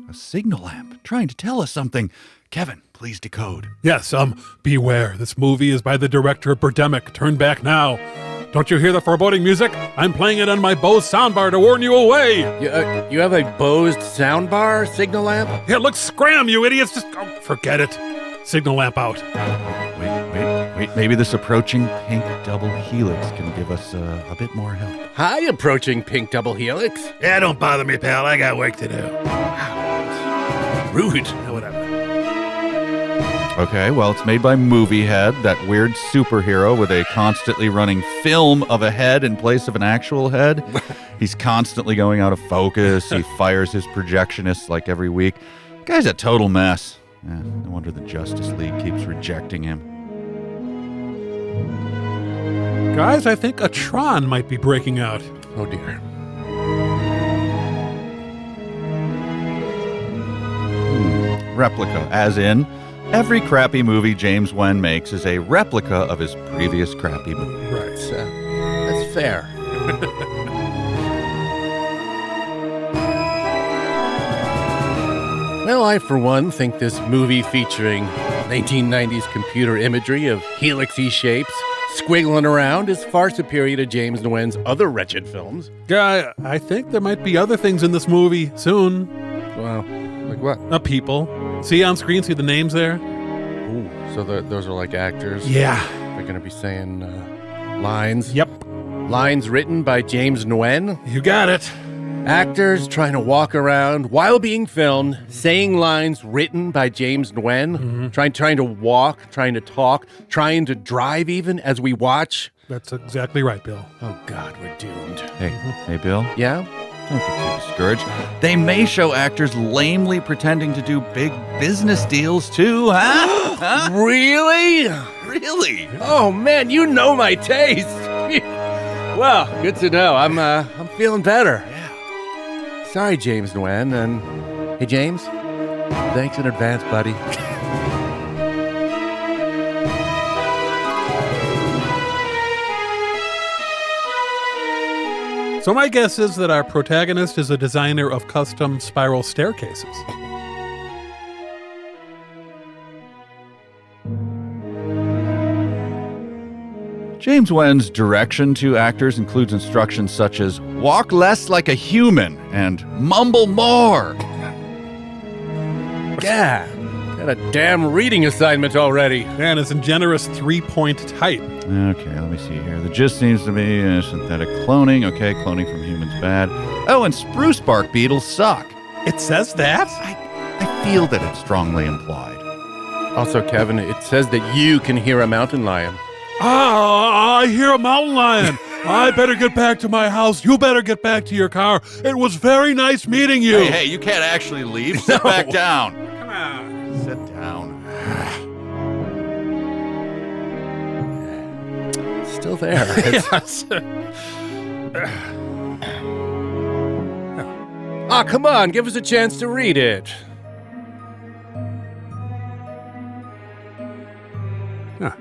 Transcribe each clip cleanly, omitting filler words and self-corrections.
A signal lamp trying to tell us something. Kevin, please decode. Yes, beware. This movie is by the director of Birdemic. Turn back now. Don't you hear the foreboding music? I'm playing it on my Bose soundbar to warn you away. You have a Bose soundbar signal lamp? Here, look, scram, you idiots. Just forget it. Signal lamp out. Wait. Maybe this approaching pink double helix can give us a bit more help. Hi, approaching pink double helix. Yeah, don't bother me, pal. I got work to do. Wow. Rude. Whatever. Okay, well, it's made by Movie Head, that weird superhero with a constantly running film of a head in place of an actual head. He's constantly going out of focus. He fires his projectionists like every week. Guy's a total mess. No wonder the Justice League keeps rejecting him. Guys, I think a Tron might be breaking out. Oh, dear. Replica, as in, every crappy movie James Wan makes is a replica of his previous crappy movie. Right. That's fair. Well, I, for one, think this movie featuring 1990s computer imagery of helixy shapes squiggling around is far superior to James Nguyen's other wretched films. Yeah, I think there might be other things in this movie soon. Well, like what? People. See on screen, see the names there? Ooh, so those are like actors? Yeah. They're going to be saying lines? Yep. Lines written by James Nguyen? You got it. Actors trying to walk around while being filmed, saying lines written by James Nguyen, trying to walk, trying to talk, trying to drive even as we watch. That's exactly right, Bill. Oh, God, we're doomed. Hey, Bill? Yeah? Don't get too discouraged. They may show actors lamely pretending to do big business deals, too, huh? Really? Really? Oh, man, you know my taste. Well, good to know. I'm feeling better. Yeah. Sorry, James Nguyen. And hey, James, thanks in advance, buddy. So my guess is that our protagonist is a designer of custom spiral staircases. James Wan's direction to actors includes instructions such as walk less like a human and mumble more. Yeah, got a damn reading assignment already. And it's in generous 3-point type. Okay, let me see here. The gist seems to be synthetic cloning. Okay, cloning from humans bad. Oh, and spruce bark beetles suck. It says that? I feel that it's strongly implied. Also, Kevin, it says that you can hear a mountain lion. I hear a mountain lion. I better get back to my house. You better get back to your car. It was very nice meeting you. Hey, you can't actually leave. Sit back down. Come on. Sit down. Still there. Yes. Come on, give us a chance to read it. Huh.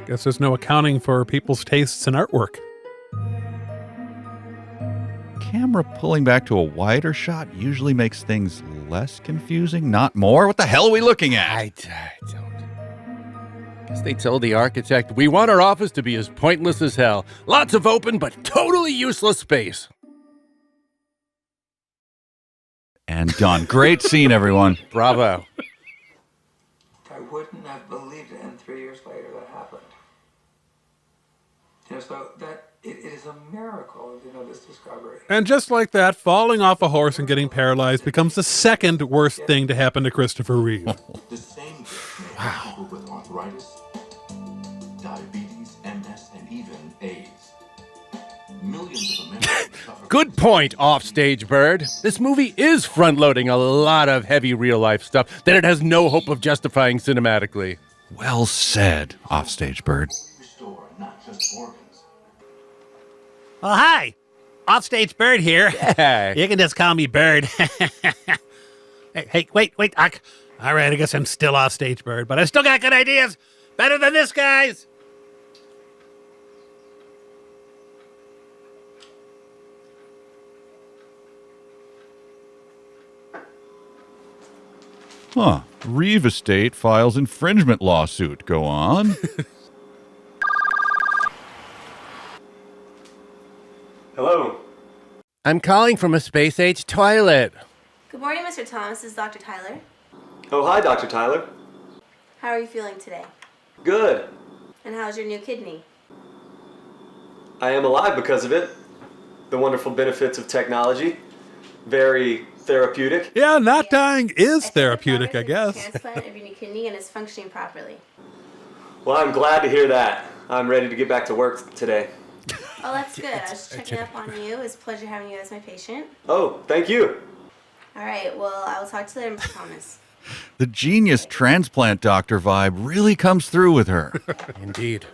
Guess there's no accounting for people's tastes in artwork. Camera pulling back to a wider shot usually makes things less confusing, not more. What the hell are we looking at? I don't. Guess they told the architect, we want our office to be as pointless as hell. Lots of open but totally useless space. And done. Great scene, everyone. Bravo. I wouldn't have believed it, and 3 years later that happened. So that it is a miracle, this discovery. And just like that, falling off a horse and getting paralyzed becomes the second worst thing to happen to Christopher Reeve. The same gift may help people with arthritis, diabetes, MS, and even AIDS. Millions of Americans suffer. Good point, Offstage Bird. This movie is front-loading a lot of heavy real-life stuff that it has no hope of justifying cinematically. Well said, Offstage Bird. Restore not just organs. Well, hi. Offstage Bird here. Yeah. You can just call me Bird. hey, wait. All right, I guess I'm still Offstage Bird, but I still got good ideas. Better than this, guys. Huh. Reeve Estate files infringement lawsuit. Go on. Hello. I'm calling from a space-age toilet. Good morning, Mr. Thomas. This is Dr. Tyler. Oh, hi, Dr. Tyler. How are you feeling today? Good. And how's your new kidney? I am alive because of it. The wonderful benefits of technology. Very therapeutic. Yeah, not dying is I see therapeutic, the I progress of guess. the transplant of your new kidney and it's functioning properly. Well, I'm glad to hear that. I'm ready to get back to work today. Oh, that's good. I was checking up on you. It's a pleasure having you as my patient. Oh, thank you. All right. Well, I will talk to you later, Mr. Thomas. The genius transplant doctor vibe really comes through with her. Indeed.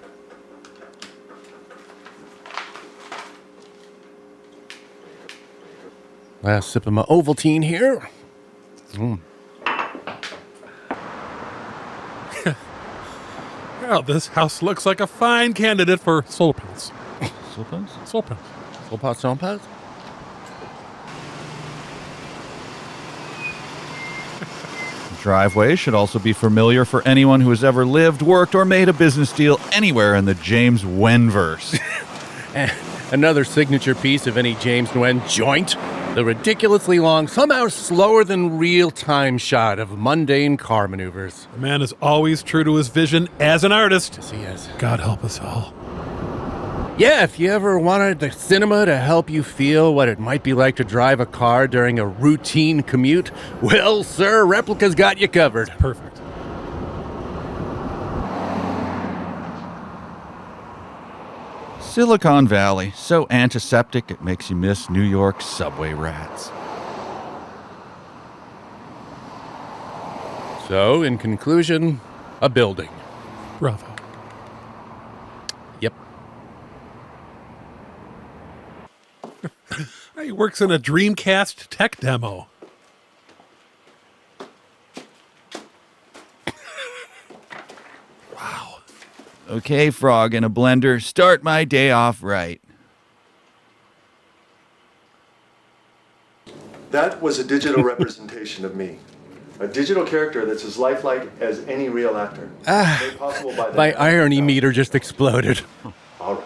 Last sip of my Ovaltine here. Well, this house looks like a fine candidate for solar panels. Solar panels. Soul pot. Driveway should also be familiar for anyone who has ever lived, worked, or made a business deal anywhere in the James Nguyen-verse. Another signature piece of any James Nguyen joint. The ridiculously long, somehow slower than real-time shot of mundane car maneuvers. The man is always true to his vision as an artist. Yes, he is. God help us all. Yeah, if you ever wanted the cinema to help you feel what it might be like to drive a car during a routine commute, well, sir, Replica's got you covered. Perfect. Silicon Valley, so antiseptic it makes you miss New York subway rats. So, in conclusion, a building. Bravo. Yep. He works in a Dreamcast tech demo. Wow. Okay, frog in a blender, start my day off right. That was a digital representation of me. A digital character that's as lifelike as any real actor. Made possible by that. My irony meter just exploded. All right.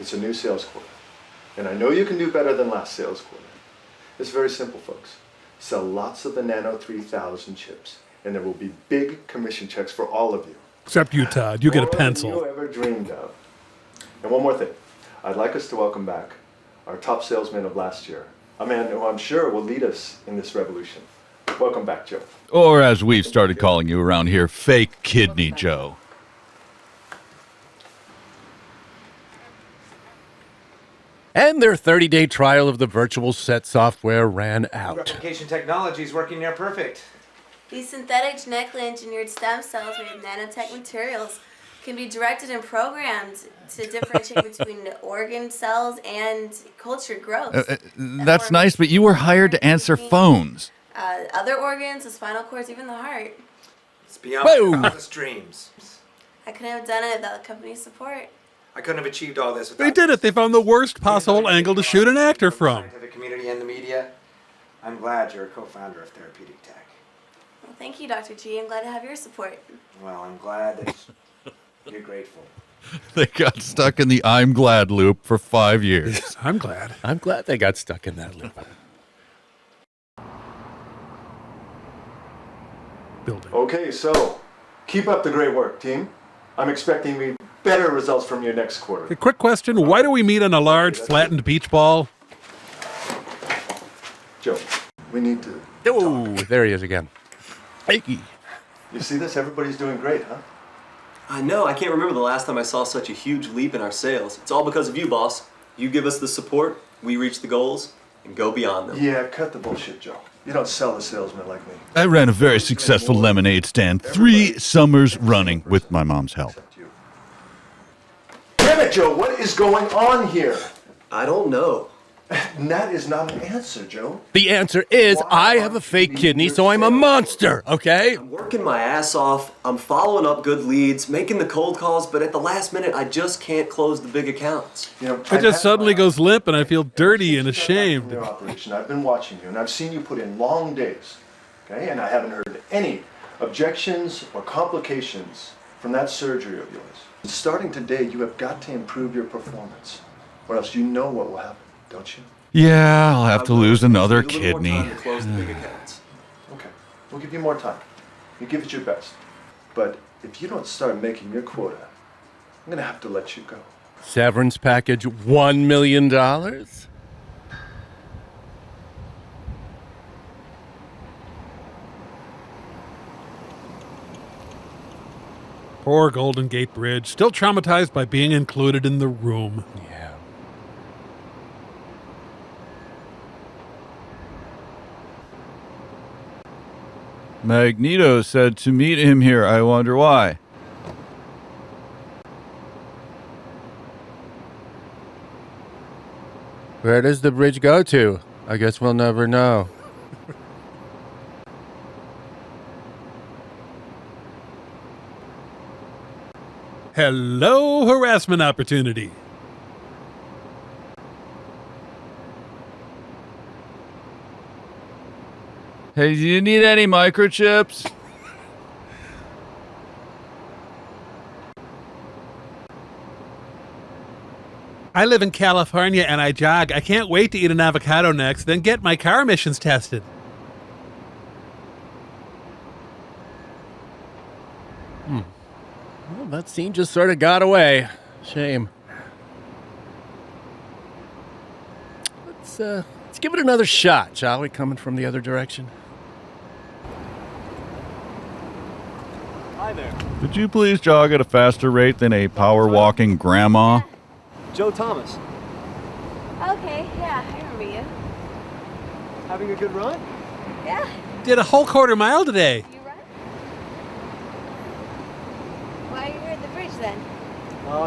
It's a new sales quarter. And I know you can do better than last sales quarter. It's very simple, folks. Sell lots of the Nano 3000 chips, and there will be big commission checks for all of you. Except you, Todd. You get a More than pencil. you ever dreamed of. And one more thing. I'd like us to welcome back our top salesman of last year. A man who I'm sure will lead us in this revolution. Welcome back, Joe. Or as we've started calling you around here, Fake Kidney Joe. And their 30-day trial of the virtual set software ran out. Replication technology is working near perfect. These synthetic genetically engineered stem cells made of nanotech materials can be directed and programmed to differentiate between organ cells and cultured growth. That's nice, but you were hired to answer phones. Other organs, the spinal cords, even the heart. It's beyond Whoa. my wildest dreams. I couldn't have done it without the company's support. I couldn't have achieved all this without They did it. They found the worst possible angle to shoot an actor from. The scientific community and the media. I'm glad you're a co-founder of Therapeutic Tech. Well, thank you, Dr. G. I'm glad to have your support. Well, I'm glad that you're grateful. They got stuck in the I'm glad loop for 5 years. I'm glad. I'm glad they got stuck in that loop. Building. Okay, so keep up the great work, team. I'm expecting better results from you next quarter. A quick question. Why do we meet on a large, flattened beach ball? Joe, we need to. Oh, there he is again. Hey. You see this? Everybody's doing great, huh? I know. I can't remember the last time I saw such a huge leap in our sales. It's all because of you, boss. You give us the support, we reach the goals, and go beyond them. Yeah, cut the bullshit, Joe. You don't sell to salesmen like me. I ran a very successful lemonade stand 3 summers running with my mom's help. Damn it, Joe, what is going on here? I don't know. And that is not an answer, Joe. The answer is I have a fake kidney, so I'm a monster, okay? I'm working my ass off. I'm following up good leads, making the cold calls, but at the last minute, I just can't close the big accounts. You know, It just suddenly goes limp, and I feel dirty and ashamed. Your operation. I've been watching you, and I've seen you put in long days. Okay? And I haven't heard any objections or complications from that surgery of yours. Starting today, you have got to improve your performance, or else you know what will happen, don't you? Yeah, I'll have to lose another Need a little more kidney. time to close the big accounts. Okay, we'll give you more time. You give it your best. But if you don't start making your quota, I'm gonna have to let you go. Severance package $1 million? Poor Golden Gate Bridge, still traumatized by being included in the room. Yeah. Magneto said to meet him here. I wonder why. Where does the bridge go to? I guess we'll never know. Hello, harassment opportunity. Hey, do you need any microchips? I live in California and I jog. I can't wait to eat an avocado next, then get my car emissions tested. Well, that scene just sort of got away. Shame. Let's give it another shot, shall we? Coming from the other direction. Hi there. Could you please jog at a faster rate than a power-walking grandma? Joe Thomas. Okay, yeah, I remember you. Having a good run? Yeah, Did a whole quarter-mile today. you run? Why are you at the bridge then?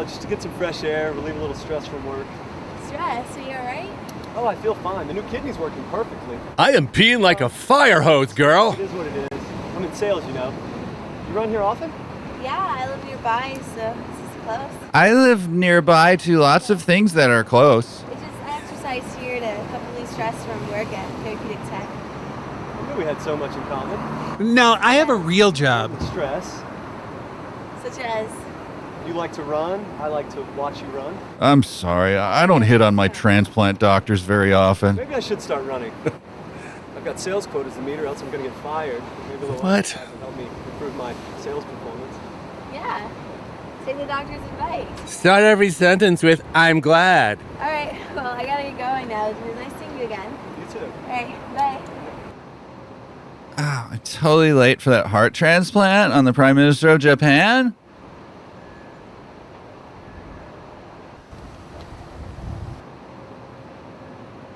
Just to get some fresh air, relieve a little stress from work. Stress, are you alright? Oh, I feel fine. The new kidney's working perfectly. I am peeing like a fire hose, girl. It is what it is. I'm in sales, you know. You run here often? Yeah, I live nearby, so this is close. I live nearby to lots of things that are close. I exercise here to help relieve stress from work at Therapeutic Tech. I knew we had so much in common. No, I have a real job. Stress. Such as, You like to run. I like to watch you run. I'm sorry, I don't hit on my transplant doctors very often. Maybe I should start running. I've got sales quotas to meet or else I'm going to get fired. Maybe a little What? exercise will help me improve my sales performance. yeah, take the doctor's advice. Start every sentence with, I'm glad. Alright, well, I gotta get going now. It was nice seeing you again. You too. Alright, bye. Oh, I'm totally late for that heart transplant on the Prime Minister of Japan.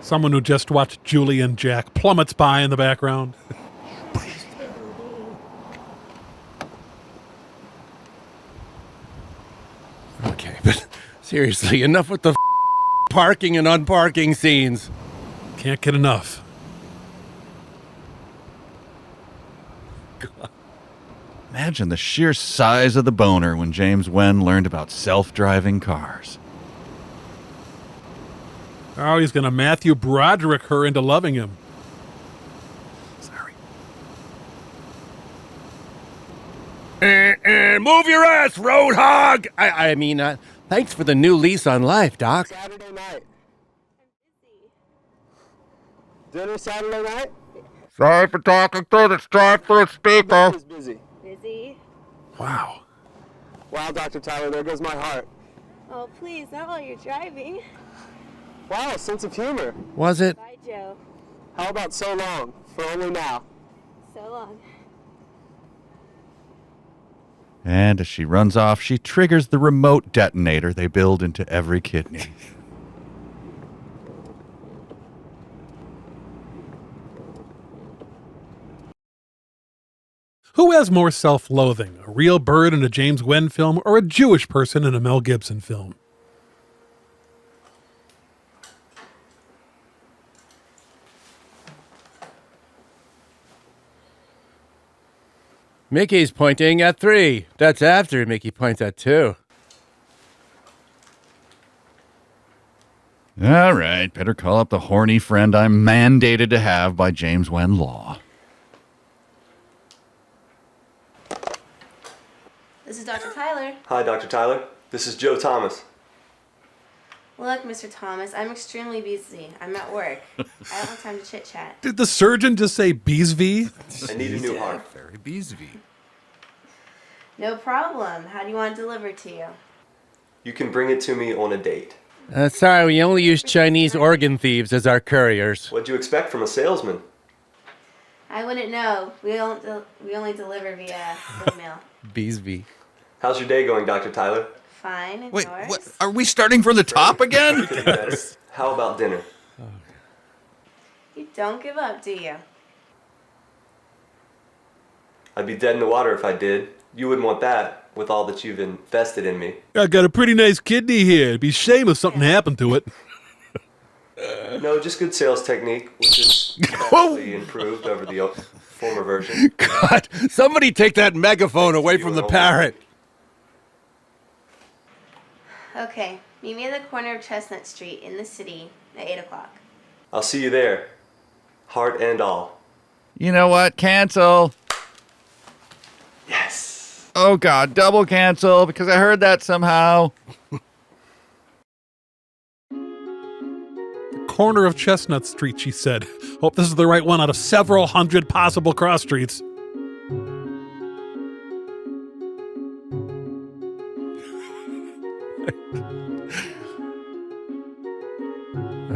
Someone who just watched Julie and Jack plummets by in the background. Okay, but seriously, enough with the parking and unparking scenes. Can't get enough. Imagine the sheer size of the boner when James Wen learned about self-driving cars. Oh, he's going to Matthew Broderick her into loving him. Sorry. Move your ass, road hog! I mean, thanks for the new lease on life, Doc. Saturday night. Dinner Saturday night? Sorry for talking through this drive-through speaker. Is busy. Busy? Wow. Wow, Dr. Tyler, there goes my heart. Oh, please, not while you're driving. Wow, sense of humor. Was it? Bye, Joe. How about so long, for only now? So long. And as she runs off, she triggers the remote detonator they build into every kidney. Who has more self-loathing, a real bird in a James Wen film or a Jewish person in a Mel Gibson film? Mickey's pointing at 3. That's after Mickey points at 2. All right, better call up the horny friend I'm mandated to have by James Wen law. This is Dr. Tyler. Hi, Dr. Tyler. This is Joe Thomas. Look, Mr. Thomas, I'm extremely busy. I'm at work. I don't have time to chit-chat. Did the surgeon just say Beesvy? I need a new heart. Very Beesvy. No problem. How do you want it delivered to you? You can bring it to me on a date. Sorry, we only use Chinese organ thieves as our couriers. What'd you expect from a salesman? I wouldn't know. We only deliver via mail. Beesby. How's your day going, Dr. Tyler? Fine. And Wait, yours? what? Are we starting from the top again? Getting better. How about dinner? You don't give up, do you? I'd be dead in the water if I did. You wouldn't want that with all that you've invested in me. I got a pretty nice kidney here. It'd be a shame if something happened to it. No, just good sales technique, which is vastly improved over the former version. God, somebody take that megaphone away from the parrot. Okay. Meet me at the corner of Chestnut Street in the city at 8 o'clock. I'll see you there. Heart and all. You know what? Cancel. Yes. Oh, God. Double cancel because I heard that somehow. Corner of Chestnut Street, she said. Hope this is the right one out of several hundred possible cross streets.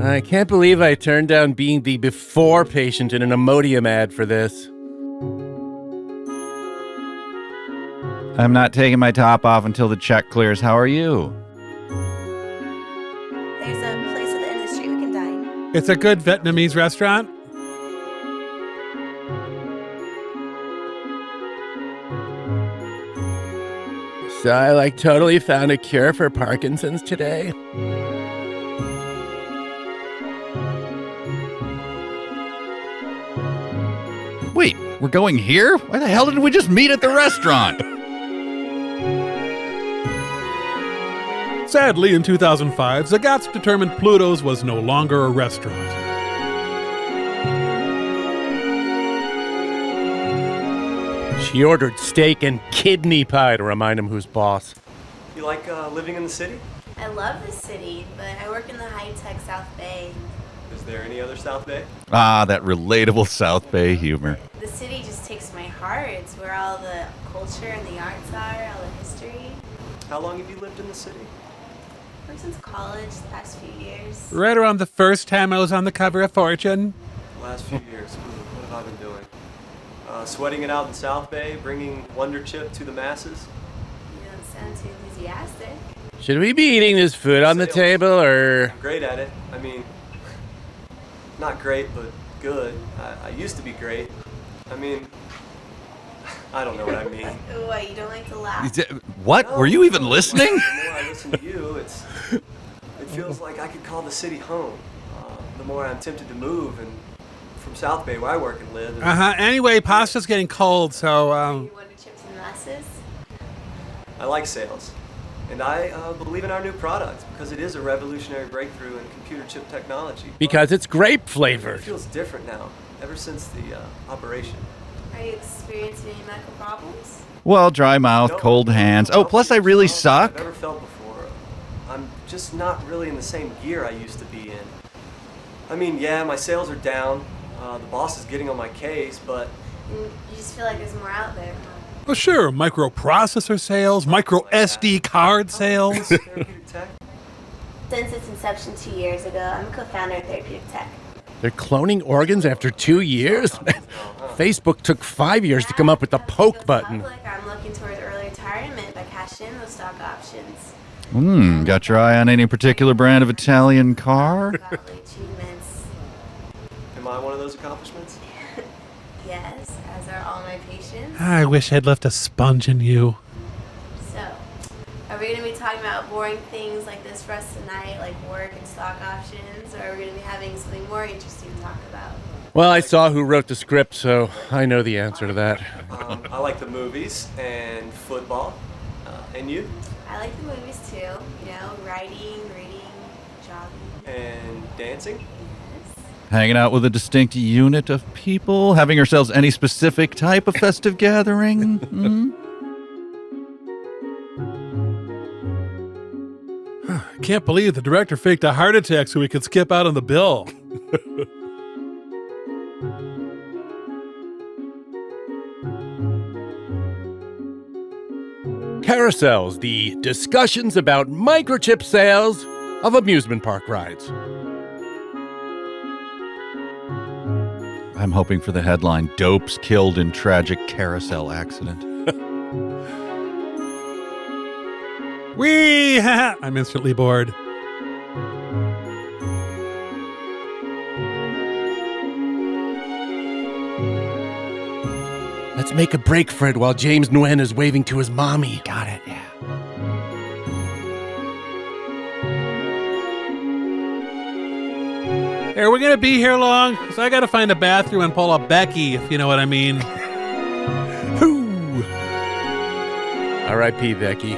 I can't believe I turned down being the before patient in an Imodium ad for this. I'm not taking my top off until the check clears. How are you? There's a place at the end of the street we can dine. It's a good Vietnamese restaurant. So I totally found a cure for Parkinson's today. Wait, we're going here? Why the hell did we just meet at the restaurant? Sadly, in 2005, Zagat's determined Pluto's was no longer a restaurant. She ordered steak and kidney pie to remind him who's boss. You like living in the city? I love the city, but I work in the high-tech South Bay. Is there any other South Bay? Ah, that relatable South Bay humor. The city just takes my heart. It's where all the culture and the arts are, all the history. How long have you lived in the city? Ever since college, the past few years. Right around the first time I was on the cover of Fortune. The last few years. What have I been doing? Sweating it out in South Bay, bringing Wonder Chip to the masses. You don't sound too enthusiastic. Should we be eating this food on the table, or...? I'm great at it. I mean, not great, but good. I used to be great. I mean, I don't know what I mean. What, you don't like to laugh? What? No, Were you even listening? The more I listen to you, it feels like I could call the city home. The more I'm tempted to move and from South Bay, where I work and live. Anyway, pasta's getting cold, so, You Wonder Chips and masses? I like sales. And I believe in our new product because it is a revolutionary breakthrough in computer chip technology. Because it's grape It flavored. feels different now, ever since the operation. Are you experiencing any medical problems? Well, dry mouth, cold hands. Oh, plus I really suck. I've never felt before. I'm just not really in the same gear I used to be in. I mean, yeah, my sales are down. The boss is getting on my case, but... And you just feel like there's more out there, huh? well, sure, microprocessor sales, micro SD card sales. Therapeutic tech? Since its inception 2 years ago, I'm a co-founder of Therapeutic Tech. They're cloning organs after 2 years? Facebook took 5 years to come up with the poke button. I'm looking towards early retirement by cashing in those stock options. Got your eye on any particular brand of Italian car? Godly achievements. Am I one of those accomplishments? Yes, as are all my patients. I wish I'd left a sponge in you. So, are we going to be talking about boring things like this for us tonight, like work and stock options, or are we going to be having something more interesting to talk about? Well, I saw who wrote the script, so I know the answer to that. I like the movies and football. And you? I like the movies too, you know, writing, reading, jogging. And dancing? Hanging out with a distinct unit of people? Having ourselves any specific type of festive gathering? Can't believe the director faked a heart attack so he could skip out on the bill. Carousels, the discussions about microchip sales of amusement park rides. I'm hoping for the headline, Dopes Killed in Tragic Carousel Accident. Whee! I'm instantly bored. Let's make a break for it while James Nguyen is waving to his mommy. Got it, yeah. Hey, are we going to be here long? Because I got to find a bathroom and pull a Becky, if you know what I mean. Hoo! R.I.P. Becky.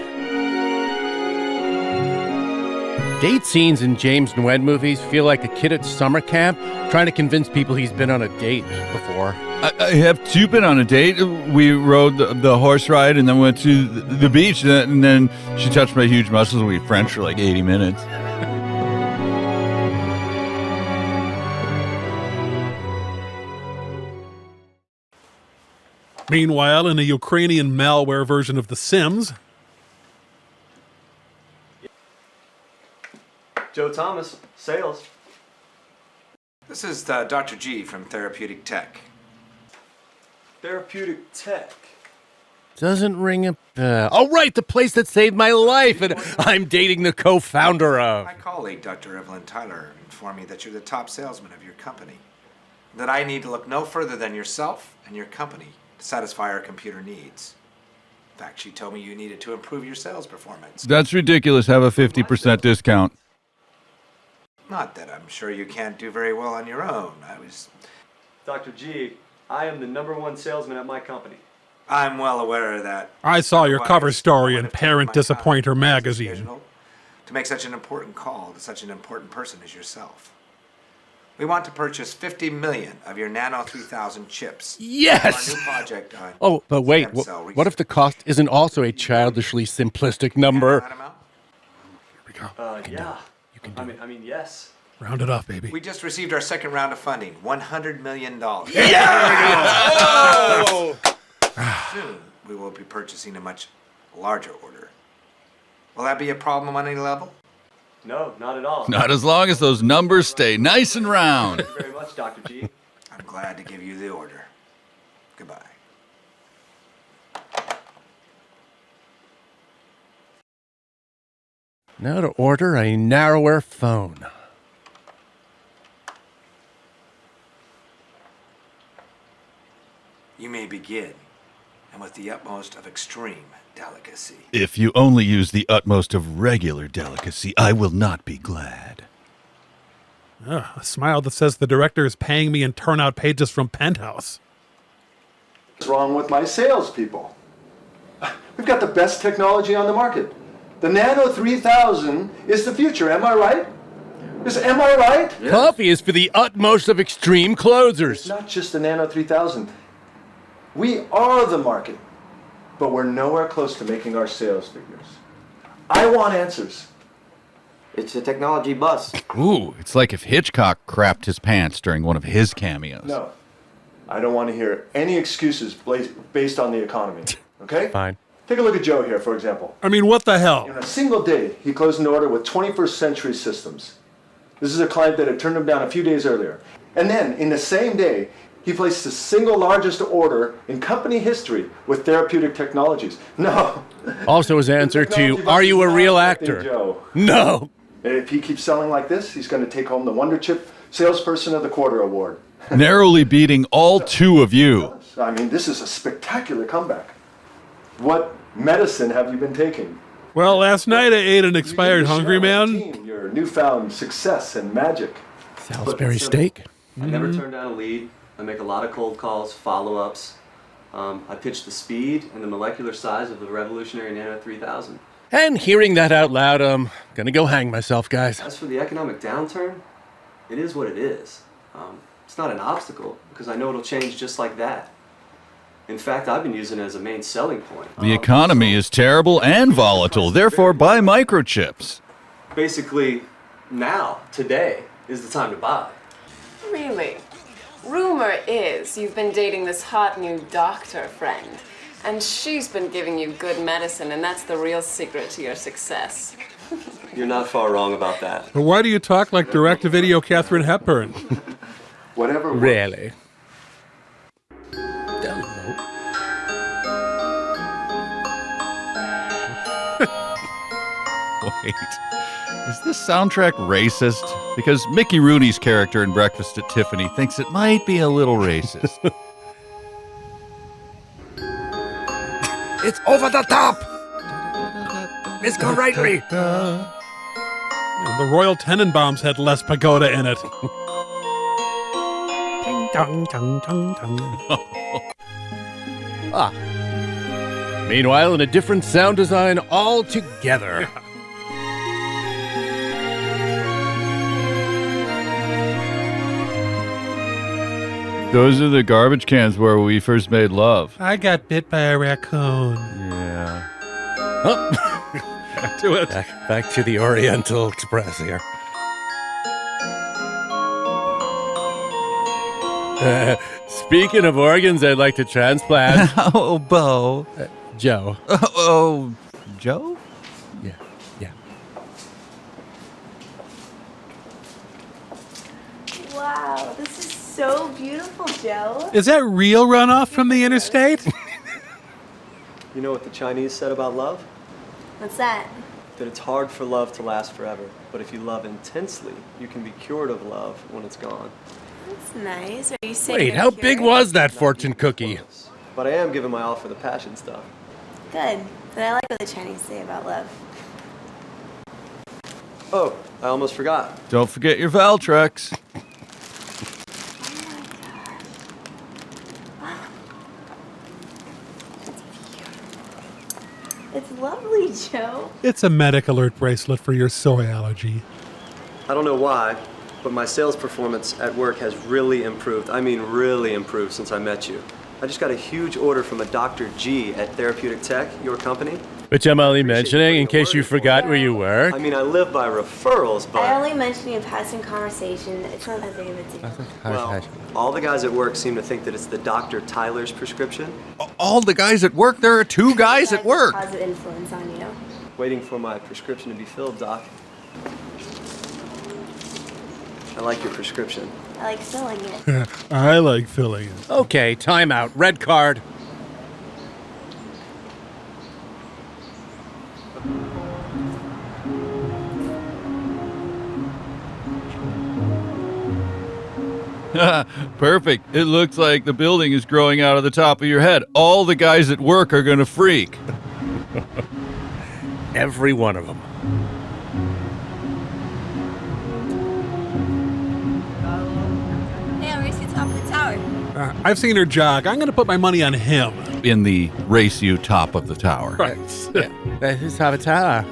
Date scenes in James Nguyen movies feel like a kid at summer camp trying to convince people he's been on a date before. I have too been on a date. We rode the horse ride and then went to the beach, and then she touched my huge muscles and we French for like 80 minutes. Meanwhile, in a Ukrainian malware version of The Sims, Joe Thomas, sales. This is Dr. G from Therapeutic Tech. Therapeutic Tech. Doesn't ring a bell. Oh, right, the place that saved my life and I'm dating the co-founder of. My colleague, Dr. Evelyn Tyler, informed me that you're the top salesman of your company. That I need to look no further than yourself and your company to satisfy our computer needs. In fact, she told me you needed to improve your sales performance. That's ridiculous. Have a 50% discount. Not that I'm sure you can't do very well on your own. Dr. G, I am the #1 salesman at my company. I'm well aware of that. I saw your cover story in Parent Disappointer magazine. To make such an important call to such an important person as yourself. We want to purchase 50 million of your Nano 3000 chips. Yes! For our new project on Oh, but wait, stem cell what if the cost isn't also a childishly simplistic number? Here we go. Yeah. I mean, yes. Round it off, baby. We just received our second round of funding, $100 million. Oh! Soon, we will be purchasing a much larger order. Will that be a problem on any level? No, not at all. Not as long as those numbers stay nice and round. Thank you very much, Dr. G. I'm glad to give you the order. Goodbye. Now to order a narrower phone. You may begin, and with the utmost of extreme delicacy. If you only use the utmost of regular delicacy, I will not be glad. A smile that says the director is paying me in turnout pages from Penthouse. What's wrong with my salespeople? We've got the best technology on the market. The Nano 3000 is the future, am I right? Am I right? Yes. Coffee is for the utmost of extreme closers. It's not just the Nano 3000. We are the market, but we're nowhere close to making our sales figures. I want answers. It's a technology bust. Ooh, it's like if Hitchcock crapped his pants during one of his cameos. No, I don't want to hear any excuses based on the economy, okay? Fine. Take a look at Joe here, for example. I mean, what the hell? In a single day, he closed an order with 21st Century Systems. This is a client that had turned him down a few days earlier. And then, in the same day, he placed the single largest order in company history with Therapeutic Technologies. No. Also his answer to, are you a real actor? Joe. No. If he keeps selling like this, he's going to take home the Wonder Chip Salesperson of the Quarter award. Narrowly beating all two of you. I mean, this is a spectacular comeback. What medicine have you been taking? Well, last night I ate an expired Hungry Man. Your newfound success and magic. Salisbury steak. I never turn down a lead. I make a lot of cold calls, follow-ups. I pitch the speed and the molecular size of the revolutionary Nano 3000. And hearing that out loud, I'm gonna go hang myself, guys. As for the economic downturn, it is what it is. It's not an obstacle, because I know it'll change just like that. In fact, I've been using it as a main selling point. The economy is terrible and volatile, therefore buy microchips. Basically, now, today, is the time to buy. Really? Rumor is you've been dating this hot new doctor friend, and she's been giving you good medicine, and that's the real secret to your success. You're not far wrong about that. But why do you talk like direct-to-video Katharine Hepburn? Whatever. Really? Wait, is this soundtrack racist? Because Mickey Rooney's character in Breakfast at Tiffany thinks it might be a little racist. It's over the top! Miss Rightly! The Royal Tenenbaums had less pagoda in it. Meanwhile, in a different sound design altogether. Those are the garbage cans where we first made love. I got bit by a raccoon. Yeah. Oh. Back to it. Back to the Oriental Express here. Speaking of organs I'd like to transplant. Oh, Bo. Joe. Oh, Joe? Yeah. Wow, this is so beautiful, Joe. Is that real runoff from the interstate? You know what the Chinese said about love? What's that? That it's hard for love to last forever. But if you love intensely, you can be cured of love when it's gone. That's nice. Are you saying Wait, you're how big cured? was that fortune cookie? But I am giving my all for the passion stuff. Good. Then I like what the Chinese say about love. Oh, I almost forgot. Don't forget your Valtrex. It's lovely, Joe. It's a medic alert bracelet for your soy allergy. I don't know why, but my sales performance at work has really improved. I mean, really improved since I met you. I just got a huge order from a Dr. G at Therapeutic Tech, your company. Which I'm only mentioning in case you forgot where you were. I mean, I live by referrals, but... I only mentioned you in passing conversation. It's not that big of a deal. Well, all the guys at work seem to think that it's the Dr. Tyler's prescription. All the guys at work? There are 2 guys at work. Positive influence on you. Waiting for my prescription to be filled, Doc. I like your prescription. I like filling it. I like filling it. Okay, time out. Red card. Perfect. It looks like the building is growing out of the top of your head. All the guys at work are going to freak. Every one of them. Hey, I'm racing top of the tower. I've seen her jog. I'm going to put my money on him. In the race you top of the tower. Right. That is Avatar.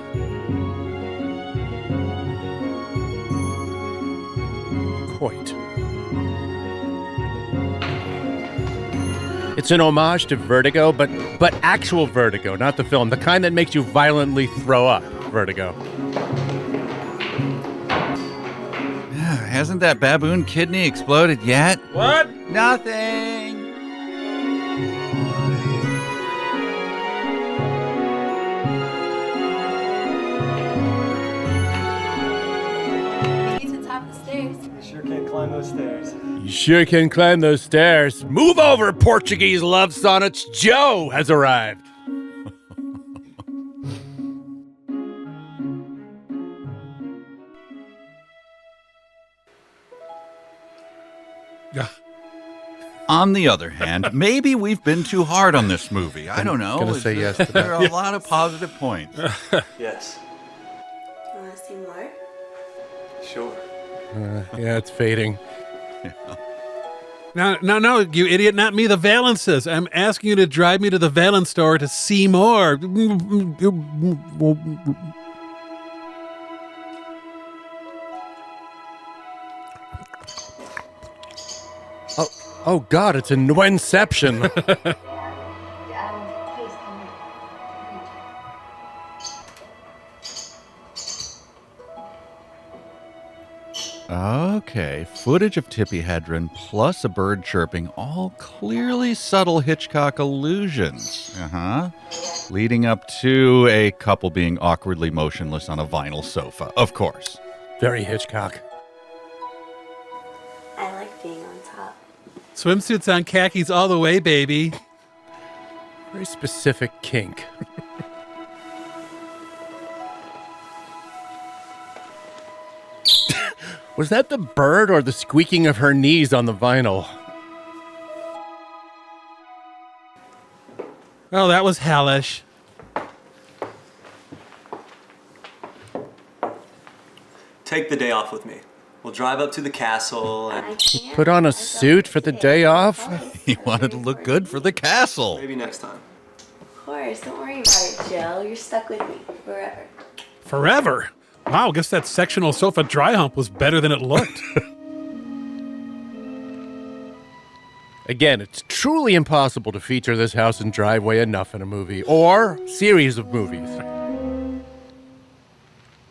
Quite. It's an homage to Vertigo, but actual Vertigo, not the film. The kind that makes you violently throw up. Vertigo. Hasn't that baboon kidney exploded yet? What? Nothing. Get to the top of the stairs. I sure can't climb those stairs. You sure can climb those stairs. Move over, Portuguese love sonnets. Joe has arrived. Yeah. On the other hand, maybe we've been too hard on this movie. I don't know. Gonna say yes to that. There are a lot of positive points. Yes. Want to see more? Sure. Yeah, it's fading. No, you idiot, not me, the Valences. I'm asking you to drive me to the Valence store to see more. Oh God, it's a Nwenception. Okay, footage of Tippi Hedren plus a bird chirping, all clearly subtle Hitchcock allusions. Leading up to a couple being awkwardly motionless on a vinyl sofa, of course. Very Hitchcock. I like being on top. Swimsuits on, khakis all the way, baby. Very specific kink. Was that the bird or the squeaking of her knees on the vinyl? Oh, that was hellish. Take the day off with me. We'll drive up to the castle and... Put on a suit for the day off? He wanted to look good for the castle. Maybe next time. Of course, don't worry about it, Joe. You're stuck with me forever. Forever? Wow, I guess that sectional sofa dry hump was better than it looked. Again, it's truly impossible to feature this house and driveway enough in a movie or series of movies.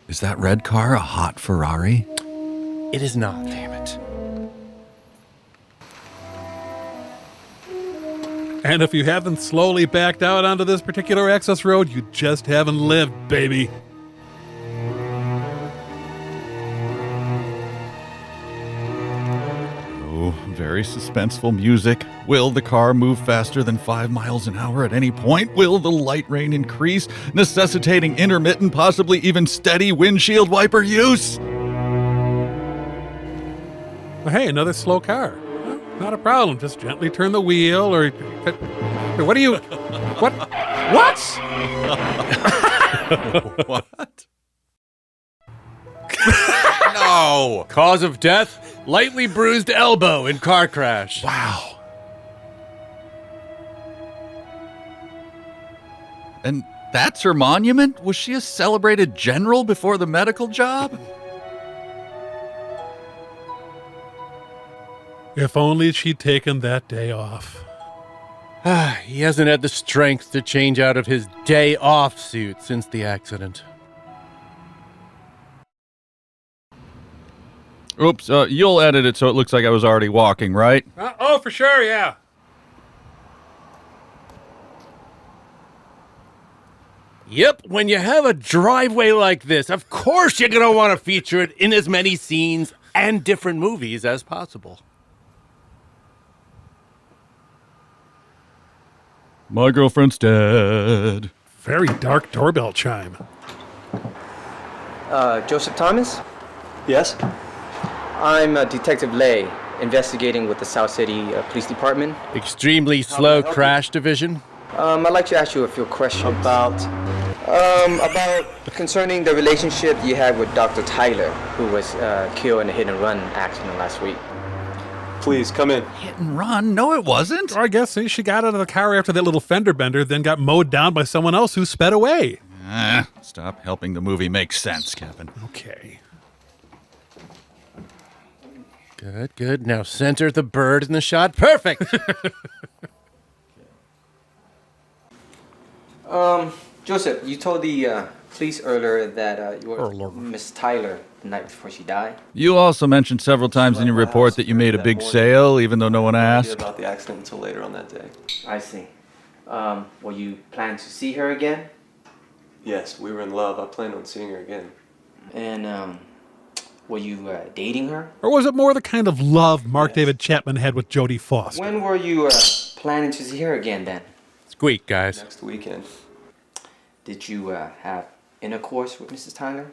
Is that red car a hot Ferrari? It is not. Damn it. And if you haven't slowly backed out onto this particular access road, you just haven't lived, baby. Oh, very suspenseful music. Will the car move faster than 5 miles an hour at any point? Will the light rain increase, necessitating intermittent, possibly even steady windshield wiper use? Well, hey, another slow car. Well, not a problem. Just gently turn the wheel or... What are you... What? What? What? No! Cause of death? Lightly bruised elbow in car crash. Wow. And that's her monument? Was she a celebrated general before the medical job? If only she'd taken that day off. He hasn't had the strength to change out of his day off suit since the accident. Oops, you'll edit it so it looks like I was already walking, right? Oh, for sure, yeah. Yep, when you have a driveway like this, of course you're going to want to feature it in as many scenes and different movies as possible. My girlfriend's dead. Very dark doorbell chime. Joseph Thomas? Yes? I'm Detective Lay, investigating with the South City Police Department. Extremely slow crash division. I'd like to ask you a few questions. About concerning the relationship you had with Dr. Tyler, who was killed in a hit-and-run accident last week. Please, come in. Hit and run? No, it wasn't. I guess she got out of the car after that little fender bender, then got mowed down by someone else who sped away. Stop helping the movie make sense, Kevin. Okay. Good, good. Now center the bird in the shot. Perfect. Joseph, you told the police earlier that you were Miss Tyler the night before she died. You also mentioned several times in your report that you made a big sale, even though no one asked. About the accident until later on that day. I see. Will you plan to see her again? Yes, we were in love. I planned on seeing her again. And were you dating her? Or was it more the kind of love Mark David Chapman had with Jodie Foster? When were you planning to see her again then? Squeak, guys. Next weekend. Did you have intercourse with Mrs. Tyler?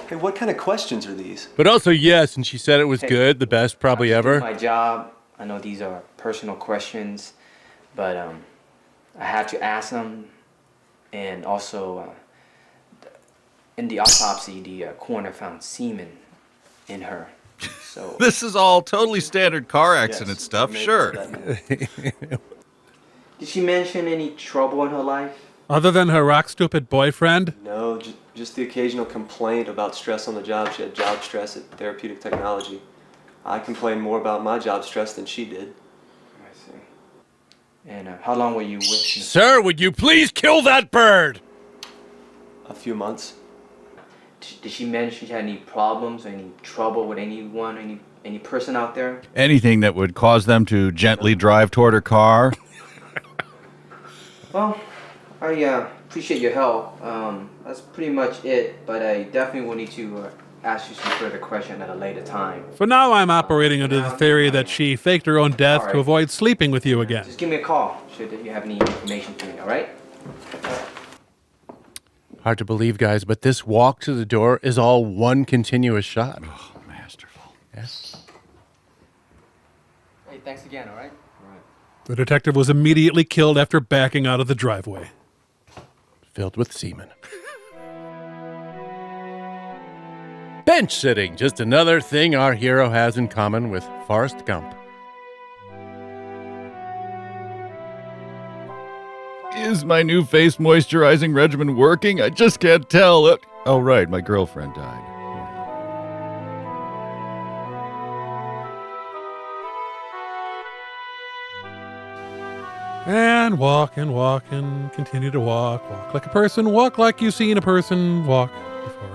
Hey, what kind of questions are these? But also, yes, and she said it was good, the best probably ever. My job, I know these are personal questions, but I had to ask them. And also, in the autopsy, the coroner found semen in her. So This is all totally standard car accident stuff, sure. Did she mention any trouble in her life? Other than her rock-stupid boyfriend? No, just the occasional complaint about stress on the job. She had job stress at Therapeutic Technology. I complained more about my job stress than she did. I see. And how long were you with me? Sir, would you please kill that bird? A few months. Did she mention she had any problems or any trouble with anyone, any person out there? Anything that would cause them to gently drive toward her car. Well, I appreciate your help. That's pretty much it, but I definitely will need to ask you some further questions at a later time. For now, I'm operating under the theory that she faked her own death All right. to avoid sleeping with you again. Just give me a call should you have any information for me, all right? Hard to believe, guys, but this walk to the door is all one continuous shot. Oh, masterful. Yes. Hey, thanks again, all right? The detective was immediately killed after backing out of the driveway. Filled with semen. Bench sitting, just another thing our hero has in common with Forrest Gump. Is my new face moisturizing regimen working? I just can't tell. Oh, right, my girlfriend died. And walk and continue to walk. Walk like a person, walk like you've seen a person walk before.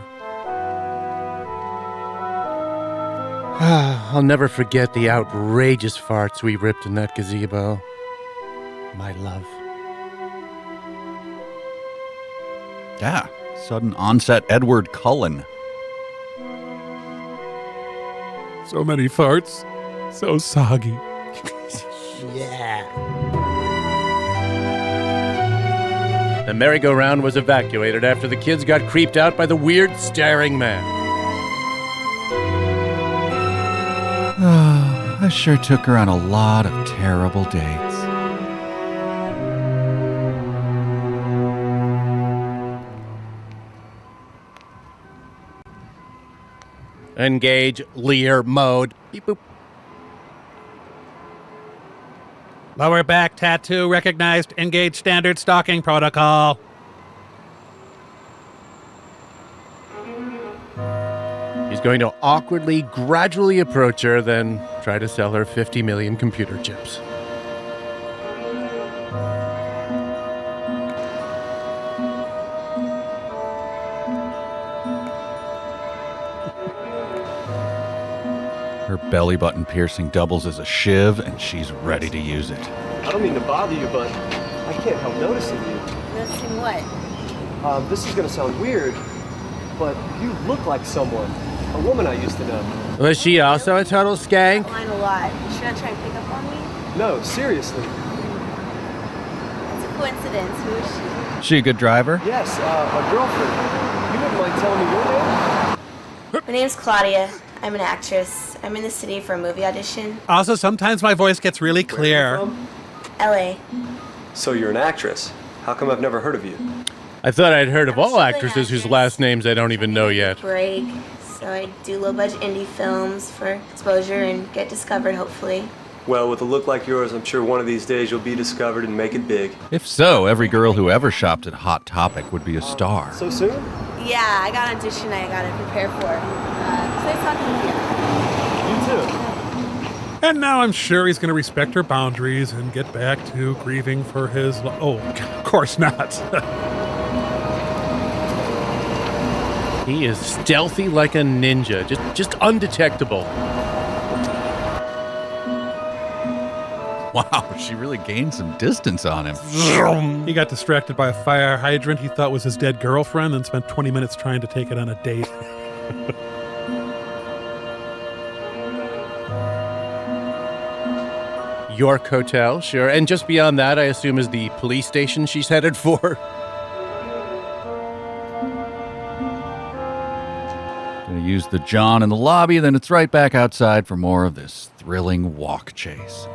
I'll never forget the outrageous farts we ripped in that gazebo. My love. Yeah, sudden onset Edward Cullen. So many farts, so soggy. Yeah. The merry-go-round was evacuated after the kids got creeped out by the weird staring man. I sure took her on a lot of terrible dates. Engage Lear mode. Beep boop. Lower back tattoo recognized. Engage standard stalking protocol. He's going to awkwardly, gradually approach her, then try to sell her 50 million computer chips. Her belly button piercing doubles as a shiv, and she's ready to use it. I don't mean to bother you, but I can't help noticing you. Noticing what? This is gonna sound weird, but you look like someone. A woman I used to know. Was she also a total skank? That line a lot. You should not try and pick up on me? No, seriously. It's a coincidence. Who is she? She a good driver? Yes, a girlfriend. You wouldn't mind telling me your name? My name's Claudia. I'm an actress. I'm in the city for a movie audition. Also, sometimes my voice gets really clear. LA. So you're an actress. How come I've never heard of you? I thought I'd heard of all actresses whose last names I don't even know yet. Break. So I do low-budget indie films for exposure and get discovered, hopefully. Well, with a look like yours, I'm sure one of these days you'll be discovered and make it big. If so, every girl who ever shopped at Hot Topic would be a star. So soon? Yeah, I got an audition I gotta prepare for. So nice talking to you. You too. And now I'm sure he's going to respect her boundaries and get back to grieving for his... Oh, of course not. He is stealthy like a ninja, just undetectable. Wow, she really gained some distance on him. He got distracted by a fire hydrant he thought was his dead girlfriend and spent 20 minutes trying to take it on a date. York Hotel, sure. And just beyond that, I assume, is the police station she's headed for. Gonna use the John in the lobby, then it's right back outside for more of this thrilling walk chase.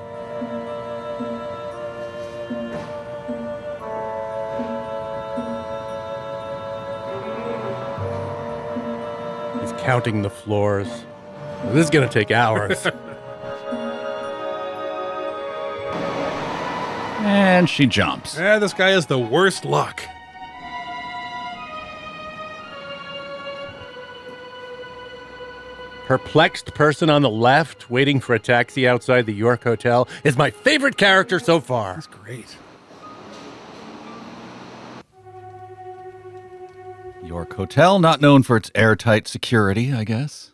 He's counting the floors. This is gonna take hours. And she jumps. Yeah, this guy has the worst luck. Perplexed person on the left, waiting for a taxi outside the York Hotel, is my favorite character so far. That's great. York hotel, not known for its airtight security, I guess.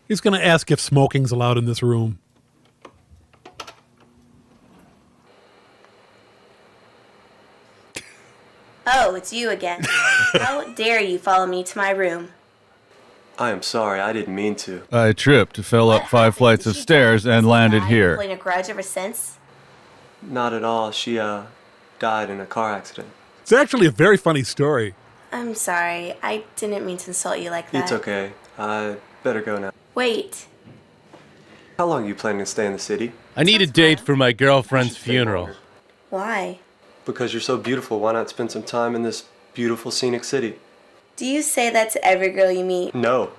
He's going to ask if smoking's allowed in this room. Oh, it's you again. How dare you follow me to my room? I am sorry, I didn't mean to. I tripped, fell up 5 flights of stairs, and landed here. Holding a grudge ever since? Not at all. She, died in a car accident. It's actually a very funny story. I'm sorry. I didn't mean to insult you like that. It's okay. I better go now. Wait. How long are you planning to stay in the city? I need a date for my girlfriend's funeral. Why? Because you're so beautiful, why not spend some time in this beautiful scenic city? Do you say that to every girl you meet? No.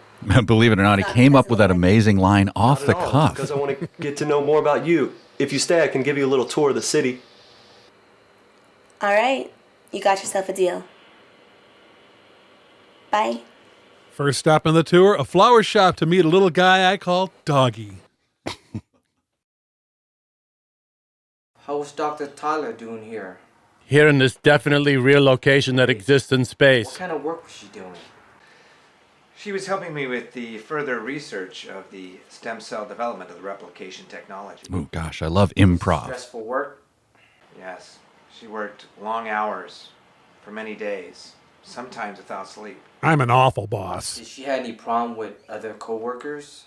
Believe it or not, he came up with that amazing line off the cuff. Because I want to get to know more about you. If you stay, I can give you a little tour of the city. All right. You got yourself a deal. Bye. First stop on the tour, a flower shop to meet a little guy I call Doggy. How was Dr. Tyler doing here? Here in this definitely real location that exists in space. What kind of work was she doing? She was helping me with the further research of the stem cell development of the replication technology. Oh gosh, I love improv. Stressful work? Yes. She worked long hours for many days, sometimes without sleep. I'm an awful boss. Did she have any problem with other coworkers?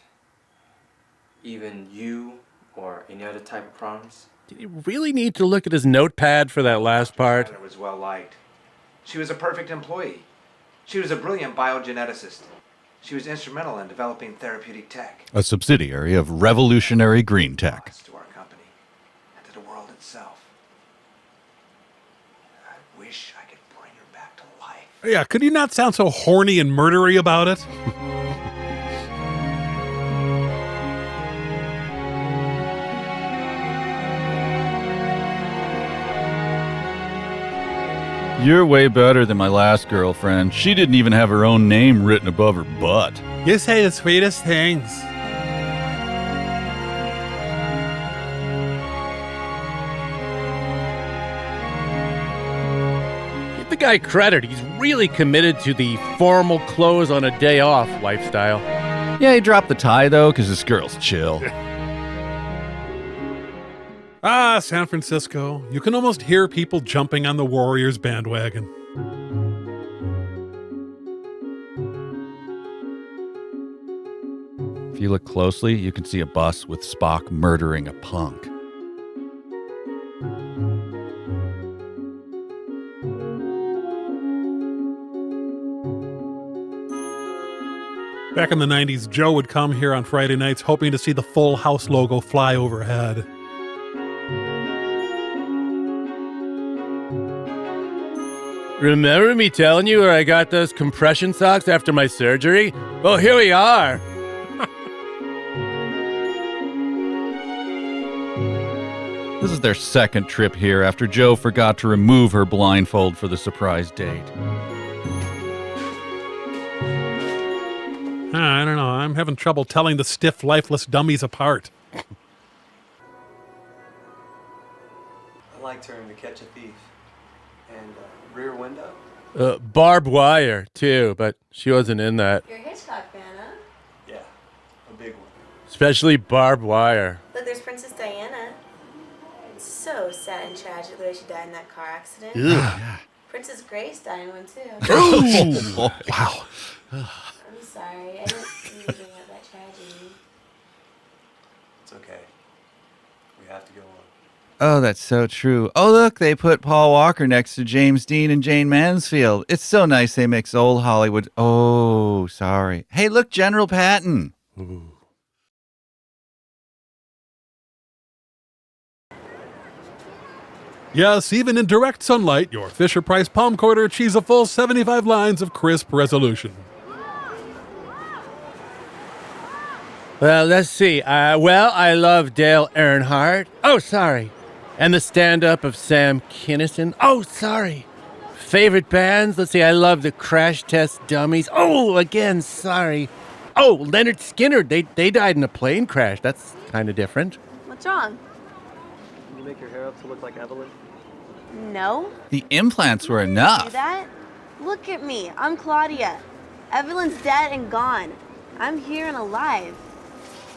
Even you or any other type of problems? Do you really need to look at his notepad for that last part? Tyler was well liked. She was a perfect employee. She was a brilliant biogeneticist. She was instrumental in developing therapeutic tech. A subsidiary of Revolutionary Green Tech. To our company and to the world itself. I wish I could bring her back to life. Yeah, could you not sound so horny and murdery about it? You're way better than my last girlfriend. She didn't even have her own name written above her butt. You say the sweetest things. Give the guy credit. He's really committed to the formal clothes on a day off lifestyle. Yeah, he dropped the tie, though, because this girl's chill. Ah, San Francisco. You can almost hear people jumping on the Warriors bandwagon. If you look closely, you can see a bus with Spock murdering a punk. Back in the 90s, Joe would come here on Friday nights hoping to see the Full House logo fly overhead. Remember me telling you where I got those compression socks after my surgery? Well, here we are. This is their second trip here after Joe forgot to remove her blindfold for the surprise date. I don't know. I'm having trouble telling the stiff, lifeless dummies apart. I like turning to Catch a Thief. And Rear Window? Barbed Wire, too, but she wasn't in that. You're a Hitchcock fan, huh? Yeah, a big one. Especially Barbed Wire. Look, there's Princess Diana. It's so sad and tragic the way she died in that car accident. Yeah. Princess Grace died in one, too. Oh, wow. I'm sorry. I didn't mean to bring up that tragedy. It's okay. We have to go on. Oh, that's so true. Oh, look, they put Paul Walker next to James Dean and Jane Mansfield. It's so nice they mix old Hollywood. Oh, sorry. Hey, look, General Patton. Ooh. Yes, even in direct sunlight, your Fisher-Price palm quarter achieves a full 75 lines of crisp resolution. Well, let's see. I love Dale Earnhardt. Oh, sorry. And the stand-up of Sam Kinison. Oh, sorry. Favorite bands? Let's see. I love the Crash Test Dummies. Oh, again, sorry. Oh, Leonard Skinner. They died in a plane crash. That's kind of different. What's wrong? Can you make your hair up to look like Evelyn? No. The implants were Do enough. that? Look at me. I'm Claudia. Evelyn's dead and gone. I'm here and alive.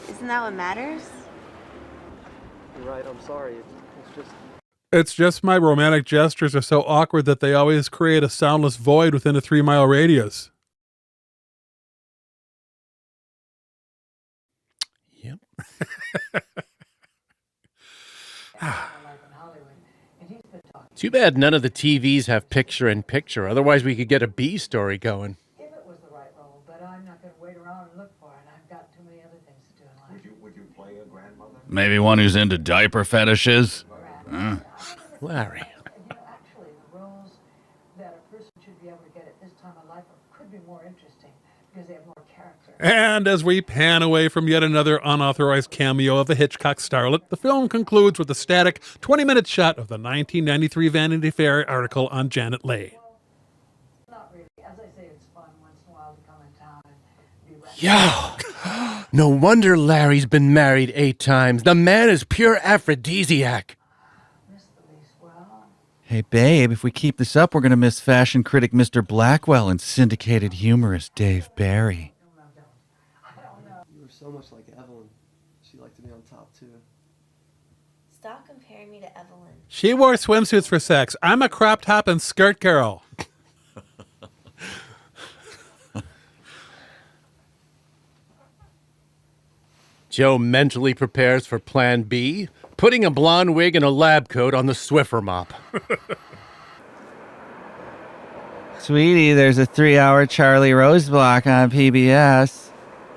Isn't that what matters? You're right, I'm sorry. It's just my romantic gestures are so awkward that they always create a soundless void within a 3-mile radius. Yep. Too bad none of the TVs have picture-in-picture. Otherwise, we could get a B story going. If it was the right role, but I'm not going to wait around and look for it. I've got too many other things to do in life. Would you play a grandmother? Maybe one who's into diaper fetishes? Larry. Actually, the roles that a person should be able to get at this time of life could be more interesting because they have more character. And as we pan away from yet another unauthorized cameo of a Hitchcock starlet, the film concludes with a static 20-minute shot of the 1993 Vanity Fair article on Janet Leigh. Not really. As I say, it's fun once in a while to come in town and be right. Yo! No wonder Larry's been married 8 times. The man is pure aphrodisiac. Hey, babe, if we keep this up, we're going to miss fashion critic Mr. Blackwell and syndicated humorist Dave Barry. You were so much like Evelyn. She liked to be on top, too. Stop comparing me to Evelyn. She wore swimsuits for sex. I'm a crop top and skirt girl. Joe mentally prepares for Plan B, putting a blonde wig and a lab coat on the Swiffer mop. Sweetie, there's a 3-hour Charlie Rose block on PBS.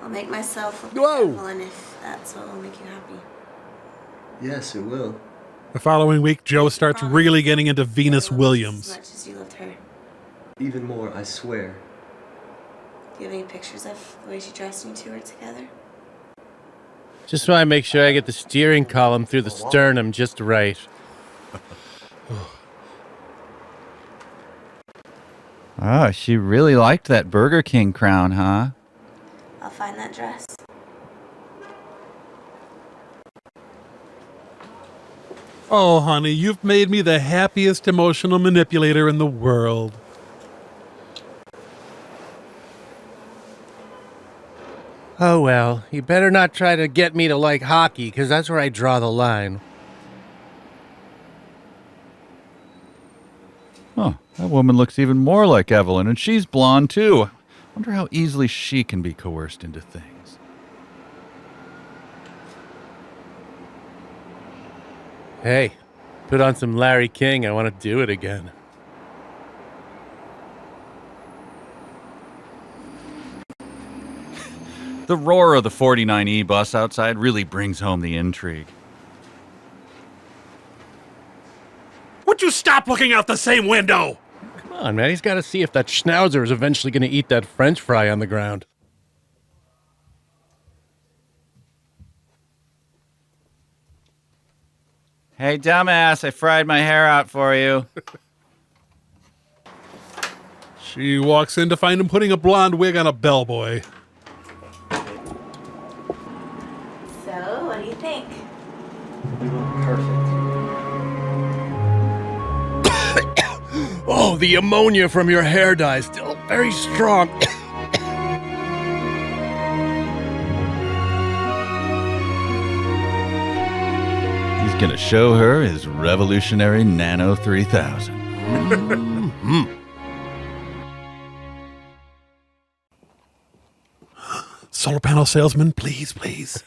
I'll make myself look Whoa. like Evelyn if that's what will make you happy. Yes, it will. The following week, Joe starts really getting into Venus As Williams. much as you loved her. Even more, I swear. Do you have any pictures of the way she dressed and you two were together? Just want to make sure I get the steering column through the sternum just right. Oh, she really liked that Burger King crown, huh? I'll find that dress. Oh, honey, you've made me the happiest emotional manipulator in the world. Oh, well, you better not try to get me to like hockey, because that's where I draw the line. Oh, that woman looks even more like Evelyn, and she's blonde, too. Wonder how easily she can be coerced into things. Hey, put on some Larry King. I want to do it again. The roar of the 49E bus outside really brings home the intrigue. Would you stop looking out the same window? Come on, man. He's got to see if that schnauzer is eventually going to eat that French fry on the ground. Hey, dumbass, I fried my hair out for you. She walks in to find him putting a blonde wig on a bellboy. So, what do you think? Oh, the ammonia from your hair dye is still very strong. He's gonna show her his revolutionary Nano 3000. Solar panel salesman, please, please.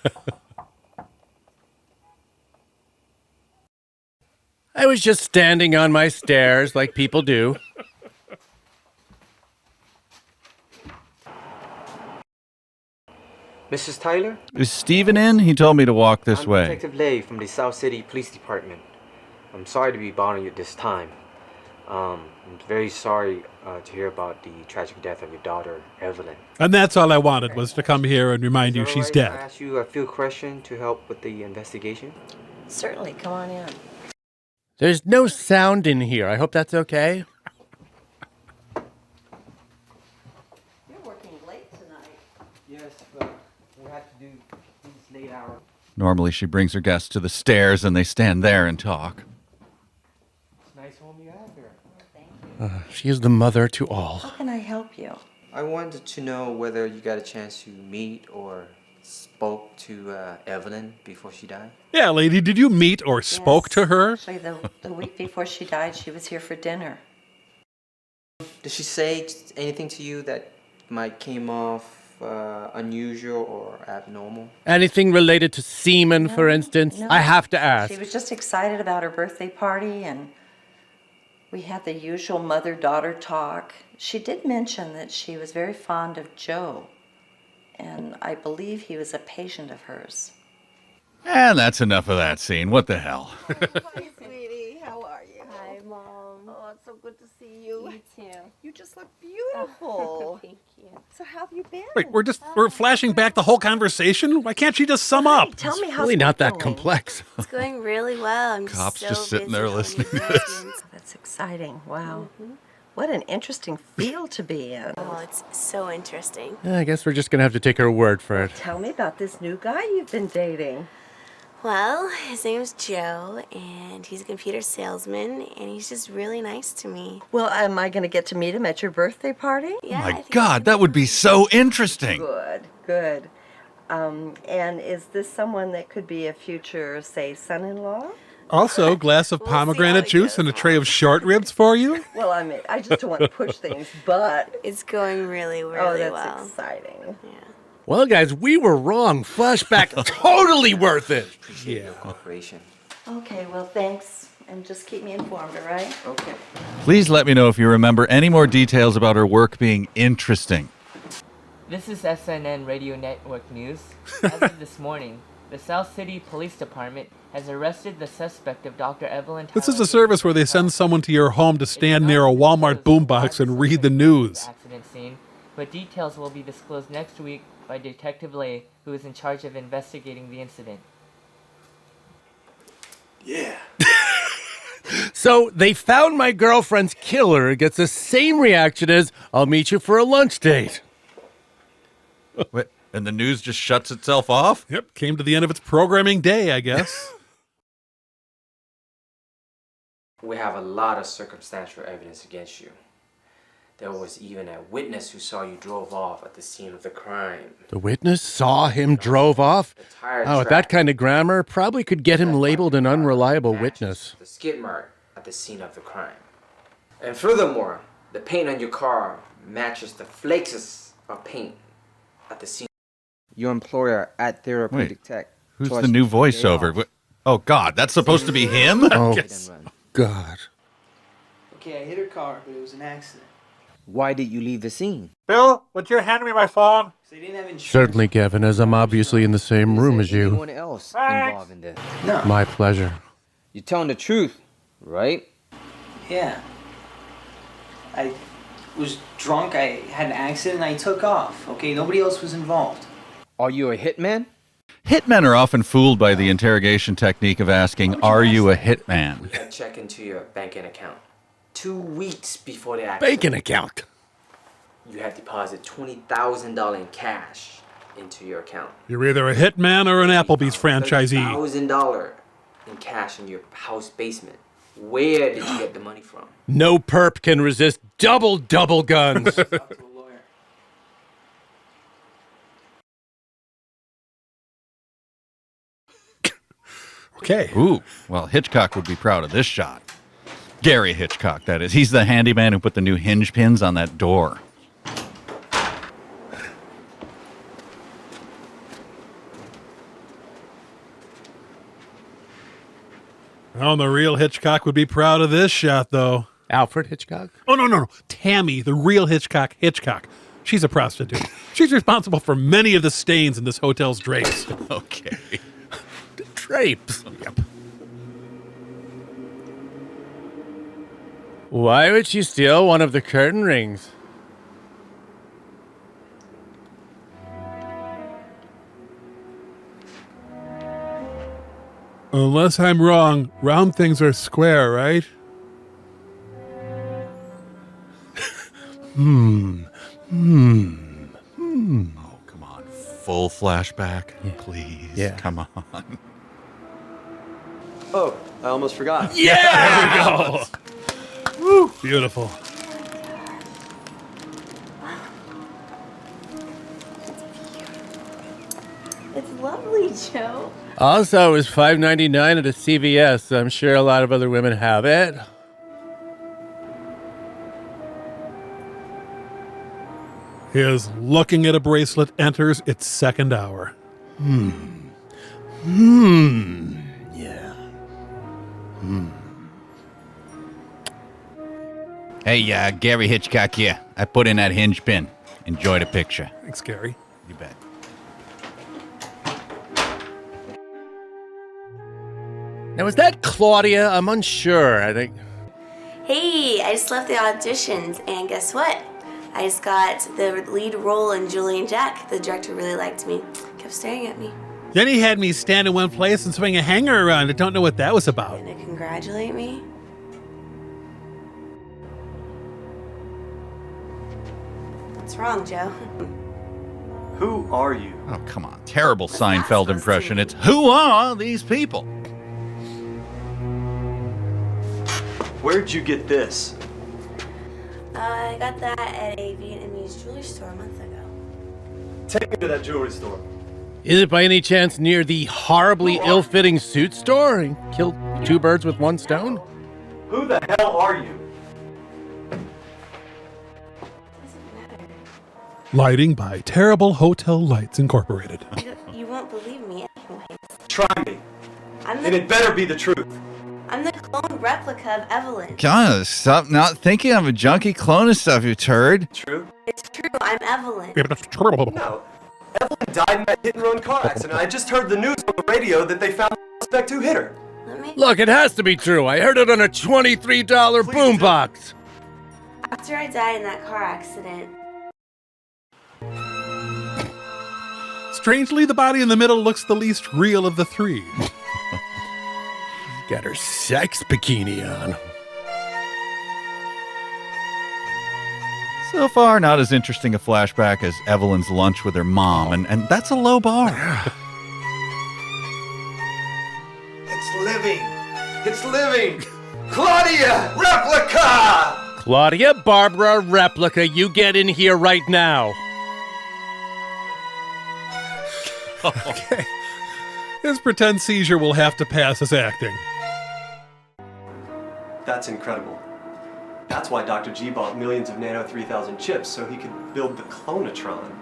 I was just standing on my stairs like people do. Mrs. Tyler? Is Steven in? He told me to walk this way. Detective Lay from the South City Police Department. I'm sorry to be bothering you at this time. I'm very sorry to hear about the tragic death of your daughter, Evelyn. And that's all I wanted, was to come here and remind you she's I dead. ask you a few questions to help with the investigation? Certainly, come on in. There's no sound in here. I hope that's okay. You're working late tonight. Yes, but we have to do these late hours. Normally she brings her guests to the stairs and they stand there and talk. It's a nice home you have here. She is the mother to all. How can I help you? I wanted to know whether you got a chance to meet or spoke to Evelyn before she died. Yeah, lady, did you meet or spoke to her? Actually, the week before she died, she was here for dinner. Did she say anything to you that might came off unusual or abnormal? Anything related to semen, for instance? No. I have to ask. She was just excited about her birthday party, and we had the usual mother-daughter talk. She did mention that she was very fond of Joe, and I believe he was a patient of hers. And that's enough of that scene. What the hell? Hi, sweetie. How are you? Hi, Mom. Oh, it's so good to see you. You too. You just look beautiful. Thank you. So how have you been? Wait, we're flashing back the whole conversation? Why can't she just sum up? Tell me It's how's really not that going. complex. It's going really well. I'm Cops so just sitting busy there on listening to these this. questions. That's exciting. Wow. What an interesting field to be in. Oh, it's so interesting. I guess we're just going to have to take her word for it. Tell me about this new guy you've been dating. Well, his name's Joe, and he's a computer salesman, and he's just really nice to me. Well, am I going to get to meet him at your birthday party? Yeah, I My think God, that would be so interesting. Good, good. And is this someone that could be a future, say, son-in-law? Also, glass of pomegranate juice and a tray of short ribs for you? Well, I mean, I just don't want to push things, but it's going really, really oh, that's well. exciting. Yeah. Well, guys, we were wrong. Flashback, totally worth it. Appreciate your cooperation. Okay, well, thanks. And just keep me informed, all right? Okay. Please let me know if you remember any more details about her work being interesting. This is SNN Radio Network News. As of this morning, the South City Police Department has arrested the suspect of Dr. Evelyn This is a service where they send someone to your home to stand near a Walmart boombox and read the news. accident scene, but details will be disclosed next week by Detective Lay, who is in charge of investigating the incident. Yeah. So they found my girlfriend's killer. Gets the same reaction as, I'll meet you for a lunch date. Wait, and the news just shuts itself off? Yep, came to the end of its programming day, I guess. We have a lot of circumstantial evidence against you. There was even a witness who saw you drove off at the scene of the crime. The witness saw him drove off? tire Oh, with track. that kind of grammar, probably could get him labeled an unreliable witness. The skid mark at the scene of the crime. And furthermore, the paint on your car matches the flakes of paint at the scene. Your employer at Therapeutic Wait, Tech. who's charged the new you a day voiceover? off. What- Oh, God, that's supposed to be him? Oh, Yes. God. Okay, I hit her car, but it was an accident. Why did you leave the scene? Bill, would you hand me my phone? So they didn't have insurance. Certainly, Kevin, as I'm obviously in the same room as you. Anyone else involved in this? No. My pleasure. You're telling the truth, right? Yeah. I was drunk, I had an accident, I took off. Okay, nobody else was involved. Are you a hitman? Hitmen are often fooled by the interrogation technique of asking, are you a hitman? We had check into your banking account 2 weeks before the accident. Banking account. You had deposited $20,000 in cash into your account. You're either a hitman or an Applebee's franchisee. $1,000 in cash in your house basement. Where did you get the money from? No perp can resist double guns. Talk to a lawyer. Okay. Ooh, well, Hitchcock would be proud of this shot. Gary Hitchcock, that is. He's the handyman who put the new hinge pins on that door. Oh, the real Hitchcock would be proud of this shot, though. Alfred Hitchcock? Oh, no. Tammy, the real Hitchcock. She's a prostitute. She's responsible for many of the stains in this hotel's drapes. Okay. Drapes? Yep. Why would she steal one of the curtain rings? Unless I'm wrong, round things are square, right? Oh, come on. Full flashback, please. Yeah. Come on. Oh, I almost forgot. Yeah! There we go. Woo! Beautiful. It's lovely, Joe. Also, it was $5.99 at a CVS. So I'm sure a lot of other women have it. His looking at a bracelet enters its second hour. Yeah. Hey, Gary Hitchcock here. I put in that hinge pin. Enjoy the picture. Thanks, Gary. You bet. Now, is that Claudia? I'm unsure. I think. Hey, I just left the auditions, and guess what? I just got the lead role in Julie and Jack. The director really liked me. Kept staring at me. Then he had me stand in one place and swing a hanger around. I don't know what that was about. Gonna congratulate me? What's wrong, Joe? Who are you? Oh, come on. Terrible Seinfeld impression. It's, who are these people? Where'd you get this? I got that at a Vietnamese jewelry store a month ago. Take me to that jewelry store. Is it by any chance near the horribly ill-fitting suit store and killed two birds with one stone? Who the hell are you? Lighting by Terrible Hotel Lights Incorporated. You won't believe me anyways. Try me. I'm And it better be the truth. I'm the clone replica of Evelyn. God, stop not thinking I'm a junkie clone of stuff, you turd. True? It's true, I'm Evelyn. No. Evelyn died in that hit-and-run car accident. I just heard the news on the radio that they found the suspect who hit her. Look, it has to be true. I heard it on a $23 boombox. After I died in that car accident, Strangely, the body in the middle looks the least real of the three. Got her sex bikini on. So far, not as interesting a flashback as Evelyn's lunch with her mom, and that's a low bar. It's living. It's living. Claudia, Replica! Claudia, Barbara, Replica, you get in here right now. Okay. His pretend seizure will have to pass as acting. That's incredible. That's why Dr. G bought millions of Nano 3000 chips so he could build the Clonatron.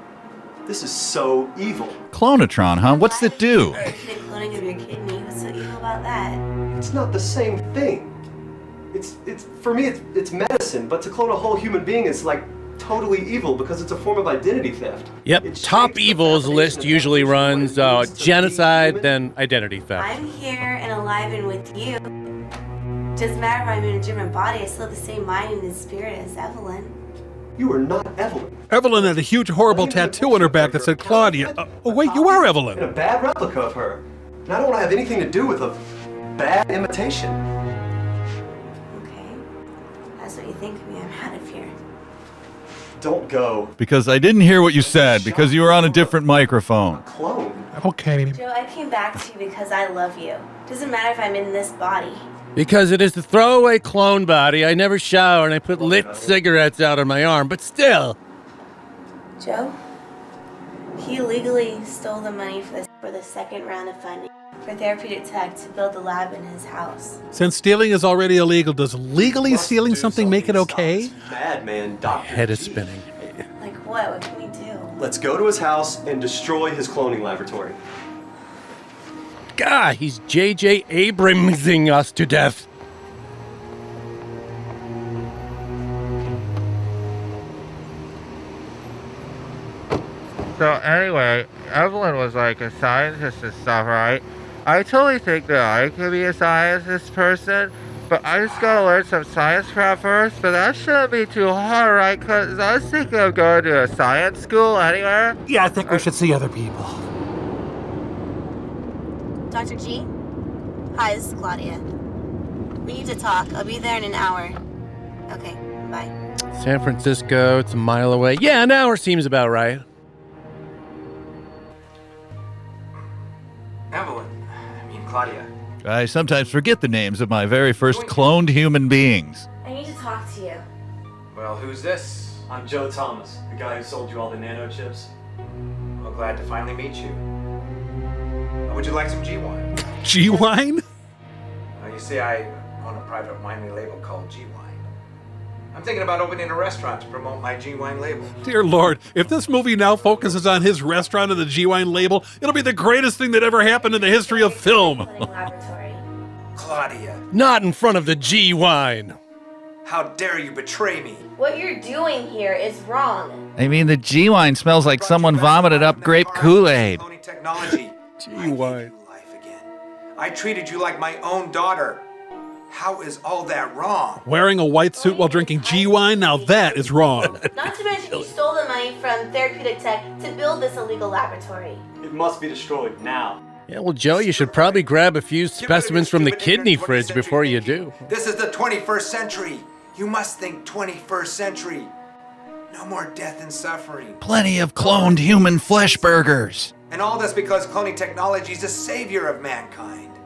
This is so evil. Clonatron, huh? What's it do? the cloning of your kidney. What's so evil about that? It's not the same thing. It's for me it's medicine, but to clone a whole human being is like totally evil because it's a form of identity theft. Yep, top evils list usually runs genocide, then identity theft. I'm here and alive and with you. Doesn't matter if I'm in a different body, I still have the same mind and spirit as Evelyn. You are not Evelyn. Evelyn had a huge, horrible tattoo on her back that said Claudia. Oh, wait, you are Evelyn. And a bad replica of her. And I don't want to have anything to do with a bad imitation. Okay. That's what you think of me. I'm out of here. Don't go. Because I didn't hear what you said, because you were on a different microphone. Clone. Okay. Joe, I came back to you because I love you. Doesn't matter if I'm in this body. Because it is the throwaway clone body. I never shower and I put lit cigarettes out on my arm, but still. Joe, he illegally stole the money for the second round of funding for therapeutic tech to build the lab in his house. Since stealing is already illegal, does legally stealing something make it okay? Madman Dr. Head is spinning. Like what? What can we do? Let's go to his house and destroy his cloning laboratory. God, he's J.J. Abramsing us to death. So anyway, Evelyn was like a scientist and stuff, right? I totally think that I could be a scientist person, but I just gotta learn some science crap first, but that shouldn't be too hard, right? Because I was thinking of going to a science school anywhere. Yeah, I think we should see other people. Dr. G? Hi, this is Claudia. We need to talk. I'll be there in an hour. Okay, bye. San Francisco, it's a mile away. Yeah, an hour seems about right. Evelyn. Claudia. I sometimes forget the names of my very first cloned human beings. I need to talk to you. Well, who's this? I'm Joe Thomas, the guy who sold you all the nano chips. Well, glad to finally meet you. Or would you like some G-wine? G-wine? You see, I own a private winery label called G-Wine. I'm thinking about opening a restaurant to promote my G-Wine label. Dear Lord, if this movie now focuses on his restaurant and the G-Wine label, it'll be the greatest thing that ever happened in the history of film. Claudia, Not in front of the G-Wine. how dare you betray me? What you're doing here is wrong. I mean, the G-Wine smells like someone vomited up grape Kool-Aid. Technology. G-Wine. I treated you like my own daughter. How is all that wrong? Wearing a white suit while drinking G-Wine? Now that is wrong. Not to mention you stole the money from Therapeutic Tech to build this illegal laboratory. It must be destroyed now. Yeah, well, Joe, you should probably grab a few specimens from the kidney fridge before you do. This is the 21st century. You must think 21st century. No more death and suffering. Plenty of cloned human flesh burgers. And all this because cloning technology is the savior of mankind.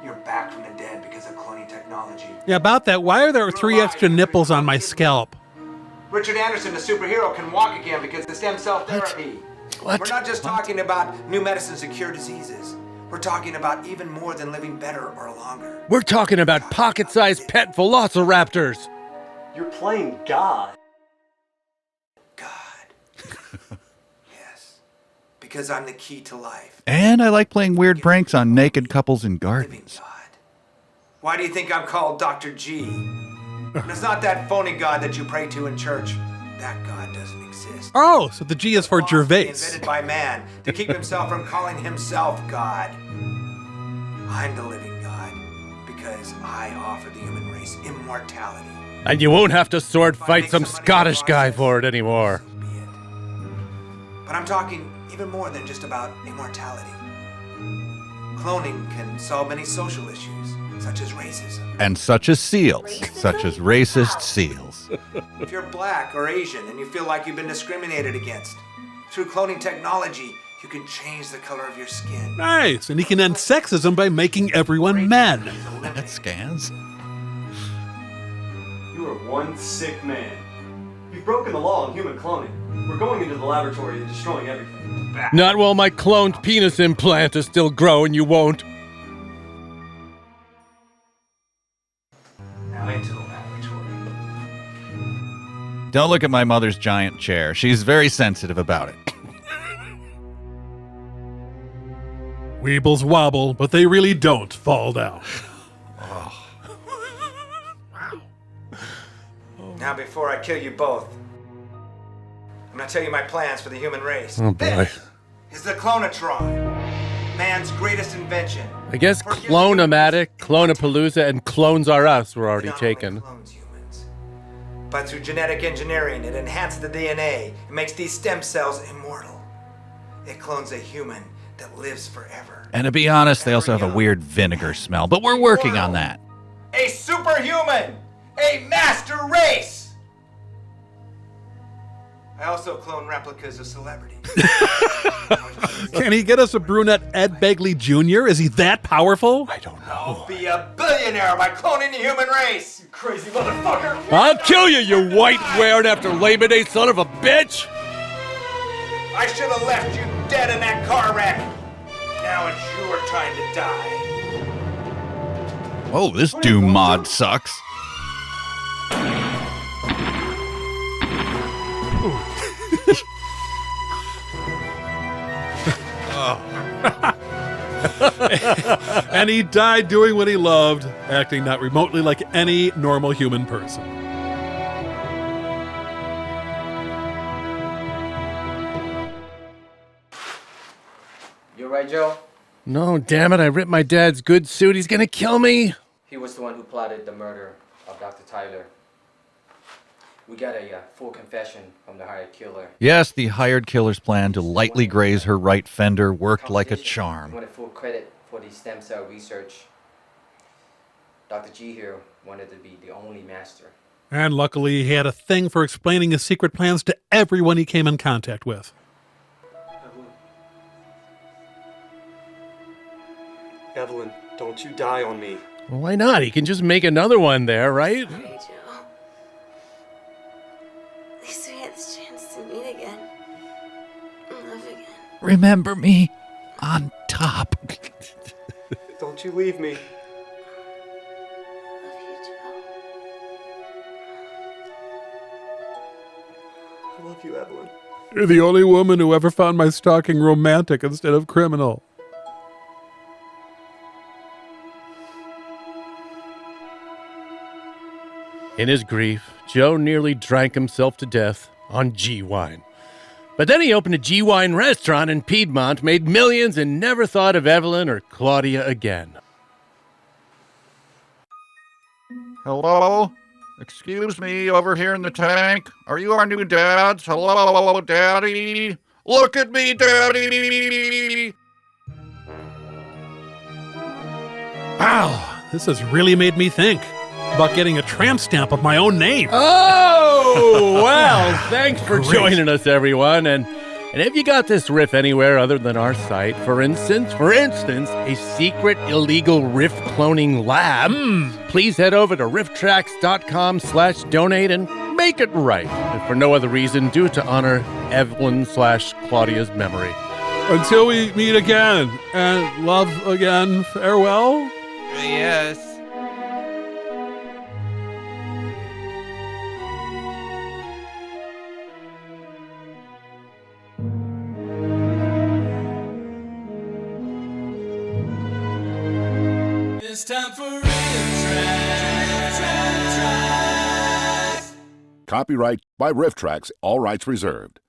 You're back from the dead because of cloning technology. Yeah, about that, why are there 3 extra nipples on my scalp? Richard Anderson, the superhero, can walk again because of stem cell therapy. What? We're not just talking about new medicines to cure diseases. We're talking about even more than living better or longer. We're talking about pocket-sized pet velociraptors. You're playing God. Because I'm the key to life. And I like playing weird pranks on naked couples in gardens. Why do you think I'm called Dr. G? And it's not that phony God that you pray to in church. That God doesn't exist. Oh, so the G is for Gervais. Invented by man to keep himself from calling himself God. I'm the living God because I offer the human race immortality. And you won't have to sword fight some Scottish guy for it anymore. But I'm talking even more than just about immortality. Cloning can solve many social issues, such as racism. And such as seals. Such as racist seals. If you're black or Asian and you feel like you've been discriminated against, through cloning technology, you can change the color of your skin. Nice, and he can end sexism by making everyone men. That scans. You are one sick man. You've broken the law on human cloning. We're going into the laboratory and destroying everything. Not while my cloned penis implant is still growing, you won't. Now into the laboratory. Don't look at my mother's giant chair. She's very sensitive about it. Weebles wobble, but they really don't fall down. Now before I kill you both, I'm gonna tell you my plans for the human race. Oh boy. This is the Clonatron, man's greatest invention. I guess Clone-O-Matic, Clone-A-Palooza, and Clones R Us were already taken. But through genetic engineering, it enhances the DNA. It makes these stem cells immortal. It clones a human that lives forever. And to be honest, they also have a weird vinegar smell, but we're working on that. A superhuman! A master race! I also clone replicas of celebrities. Can he get us a brunette Ed Begley Jr.? Is he that powerful? I don't know. I'll be a billionaire by cloning the human race! You crazy motherfucker! I'll kill you, you white-wearing after Labor Day son of a bitch! I should have left you dead in that car wreck. Now it's your time to die. Oh, this Doom mod sucks. And he died doing what he loved, acting not remotely like any normal human person. You right, Joe? No, damn it, I ripped my dad's good suit. He's gonna kill me. He was the one who plotted the murder of Dr. Tyler. We got a full confession from the hired killer. Yes, the hired killer's plan to lightly graze her right fender worked like a He charm. wanted full credit for the stem cell research. Dr. G here wanted to be the only master. And luckily, he had a thing for explaining his secret plans to everyone he came in contact with. Evelyn, don't you die on me. Well, why not? He can just make another one there, right? Sorry, Joe. At least we had this chance to meet again. And love again. Remember me? on top. Don't you leave me. I love you, Evelyn. You're the only woman who ever found my stalking romantic instead of criminal. In his grief, Joe nearly drank himself to death on G-Wine. But then he opened a G-Wine restaurant in Piedmont, made millions, and never thought of Evelyn or Claudia again. Hello? Excuse me, over here in the tank. Are you our new dads? Hello, Daddy? Look at me, Daddy! Wow, this has really made me think about getting a tramp stamp of my own name. Oh, well, thanks for Great. joining us, everyone. And if you got this riff anywhere other than our site, for instance, a secret illegal riff cloning lab, please head over to RiffTrax.com/donate and make it right. If for no other reason, do it to honor Evelyn/Claudia's memory. Until we meet again, and love again, farewell. Yes. It's time for RiffTrax. Copyright by RiffTrax, all rights reserved.